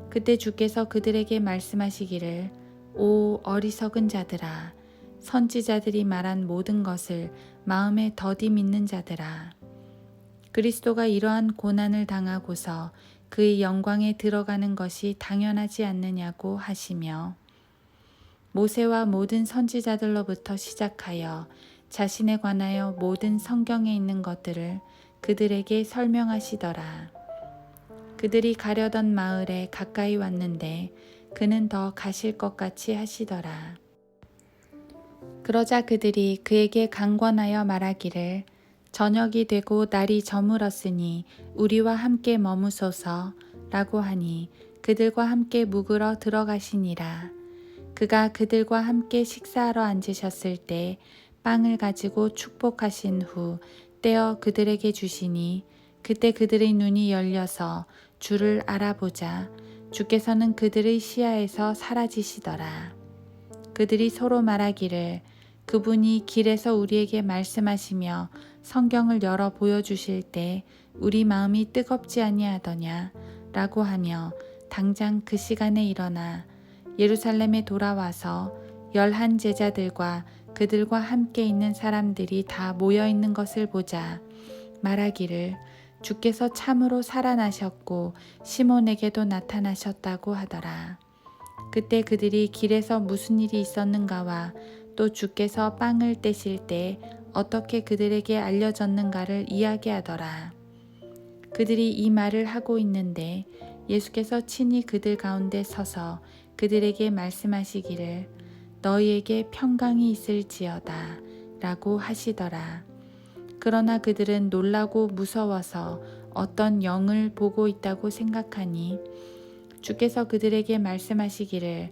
그때 주께서 그들에게 말씀하시기를 오 어리석은 자들아 선지자들이 말한 모든 것을 마음에 더디 믿는 자들아 그리스도가 이러한 고난을 당하고서 그의 영광에 들어가는 것이 당연하지 않느냐고 하시며 모세와 모든 선지자들로부터 시작하여 자신에 관하여 모든 성경에 있는 것들을 그들에게 설명하시더라. 그들이 가려던 마을에 가까이 왔는데 그는 더 가실 것 같이 하시더라. 그러자 그들이 그에게 강권하여 말하기를 저녁이 되고 날이 저물었으니 우리와 함께 머무소서 라고 하니 그들과 함께 묵으러 들어가시니라. 그가 그들과 함께 식사하러 앉으셨을 때 빵을 가지고 축복하신 후 떼어 그들에게 주시니 그때 그들의 눈이 열려서 주를 알아보자 주께서는 그들의 시야에서 사라지시더라. 그들이 서로 말하기를 그분이 길에서 우리에게 말씀하시며 성경을 열어 보여주실 때 우리 마음이 뜨겁지 아니하더냐 라고 하며 당장 그 시간에 일어나 예루살렘에 돌아와서 11 제자들과 그들과 함께 있는 사람들이 다 모여 있는 것을 보자 말하기를 주께서 참으로 살아나셨고 시몬에게도 나타나셨다고 하더라. 그때 그들이 길에서 무슨 일이 있었는가와 또 주께서 빵을 떼실 때 어떻게 그들에게 알려졌는가를 이야기하더라. 그들이 이 말을 하고 있는데 예수께서 친히 그들 가운데 서서 그들에게 말씀하시기를 너희에게 평강이 있을지어다 라고 하시더라. 그러나 그들은 놀라고 무서워서 어떤 영을 보고 있다고 생각하니 주께서 그들에게 말씀하시기를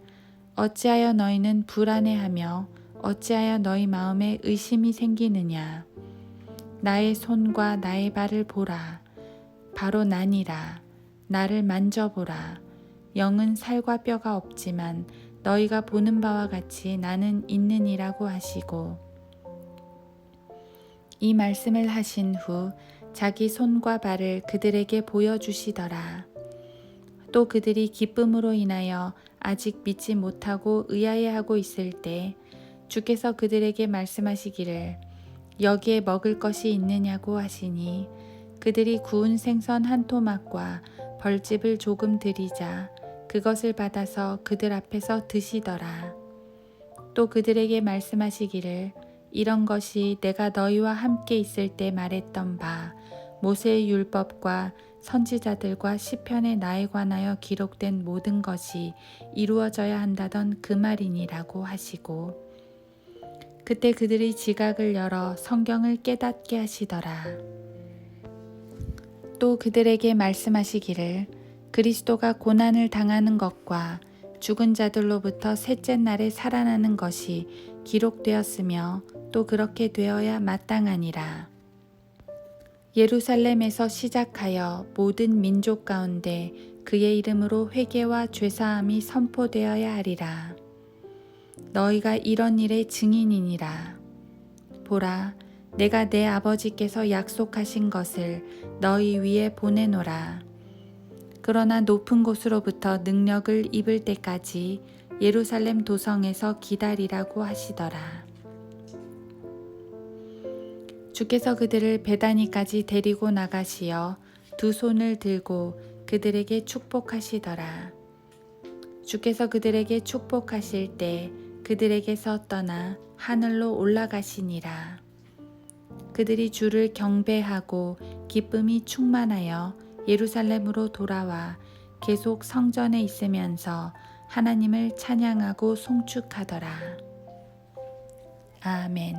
어찌하여 너희는 불안해하며 어찌하여 너희 마음에 의심이 생기느냐. 나의 손과 나의 발을 보라. 바로 나니라. 나를 만져보라. 영은 살과 뼈가 없지만 너희가 보는 바와 같이 나는 있느니라고 하시고 이 말씀을 하신 후 자기 손과 발을 그들에게 보여주시더라. 또 그들이 기쁨으로 인하여 아직 믿지 못하고 의아해하고 있을 때 주께서 그들에게 말씀하시기를 여기에 먹을 것이 있느냐고 하시니 그들이 구운 생선 한 토막과 벌집을 조금 드리자 그것을 받아서 그들 앞에서 드시더라. 또 그들에게 말씀하시기를 이런 것이 내가 너희와 함께 있을 때 말했던 바 모세의 율법과 선지자들과 시편에 나에 관하여 기록된 모든 것이 이루어져야 한다던 그 말이니라고 하시고 그때 그들이 지각을 열어 성경을 깨닫게 하시더라. 또 그들에게 말씀하시기를 그리스도가 고난을 당하는 것과 죽은 자들로부터 셋째 날에 살아나는 것이 기록되었으며 또 그렇게 되어야 마땅하니라. 예루살렘에서 시작하여 모든 민족 가운데 그의 이름으로 회개와 죄사함이 선포되어야 하리라. 너희가 이런 일의 증인이니라. 보라, 내가 내 아버지께서 약속하신 것을 너희 위에 보내노라. 그러나 높은 곳으로부터 능력을 입을 때까지 예루살렘 도성에서 기다리라고 하시더라. 주께서 그들을 베다니까지 데리고 나가시어 두 손을 들고 그들에게 축복하시더라. 주께서 그들에게 축복하실 때 그들에게서 떠나 하늘로 올라가시니라. 그들이 주를 경배하고 기쁨이 충만하여 예루살렘으로 돌아와 계속 성전에 있으면서 하나님을 찬양하고 송축하더라. 아멘.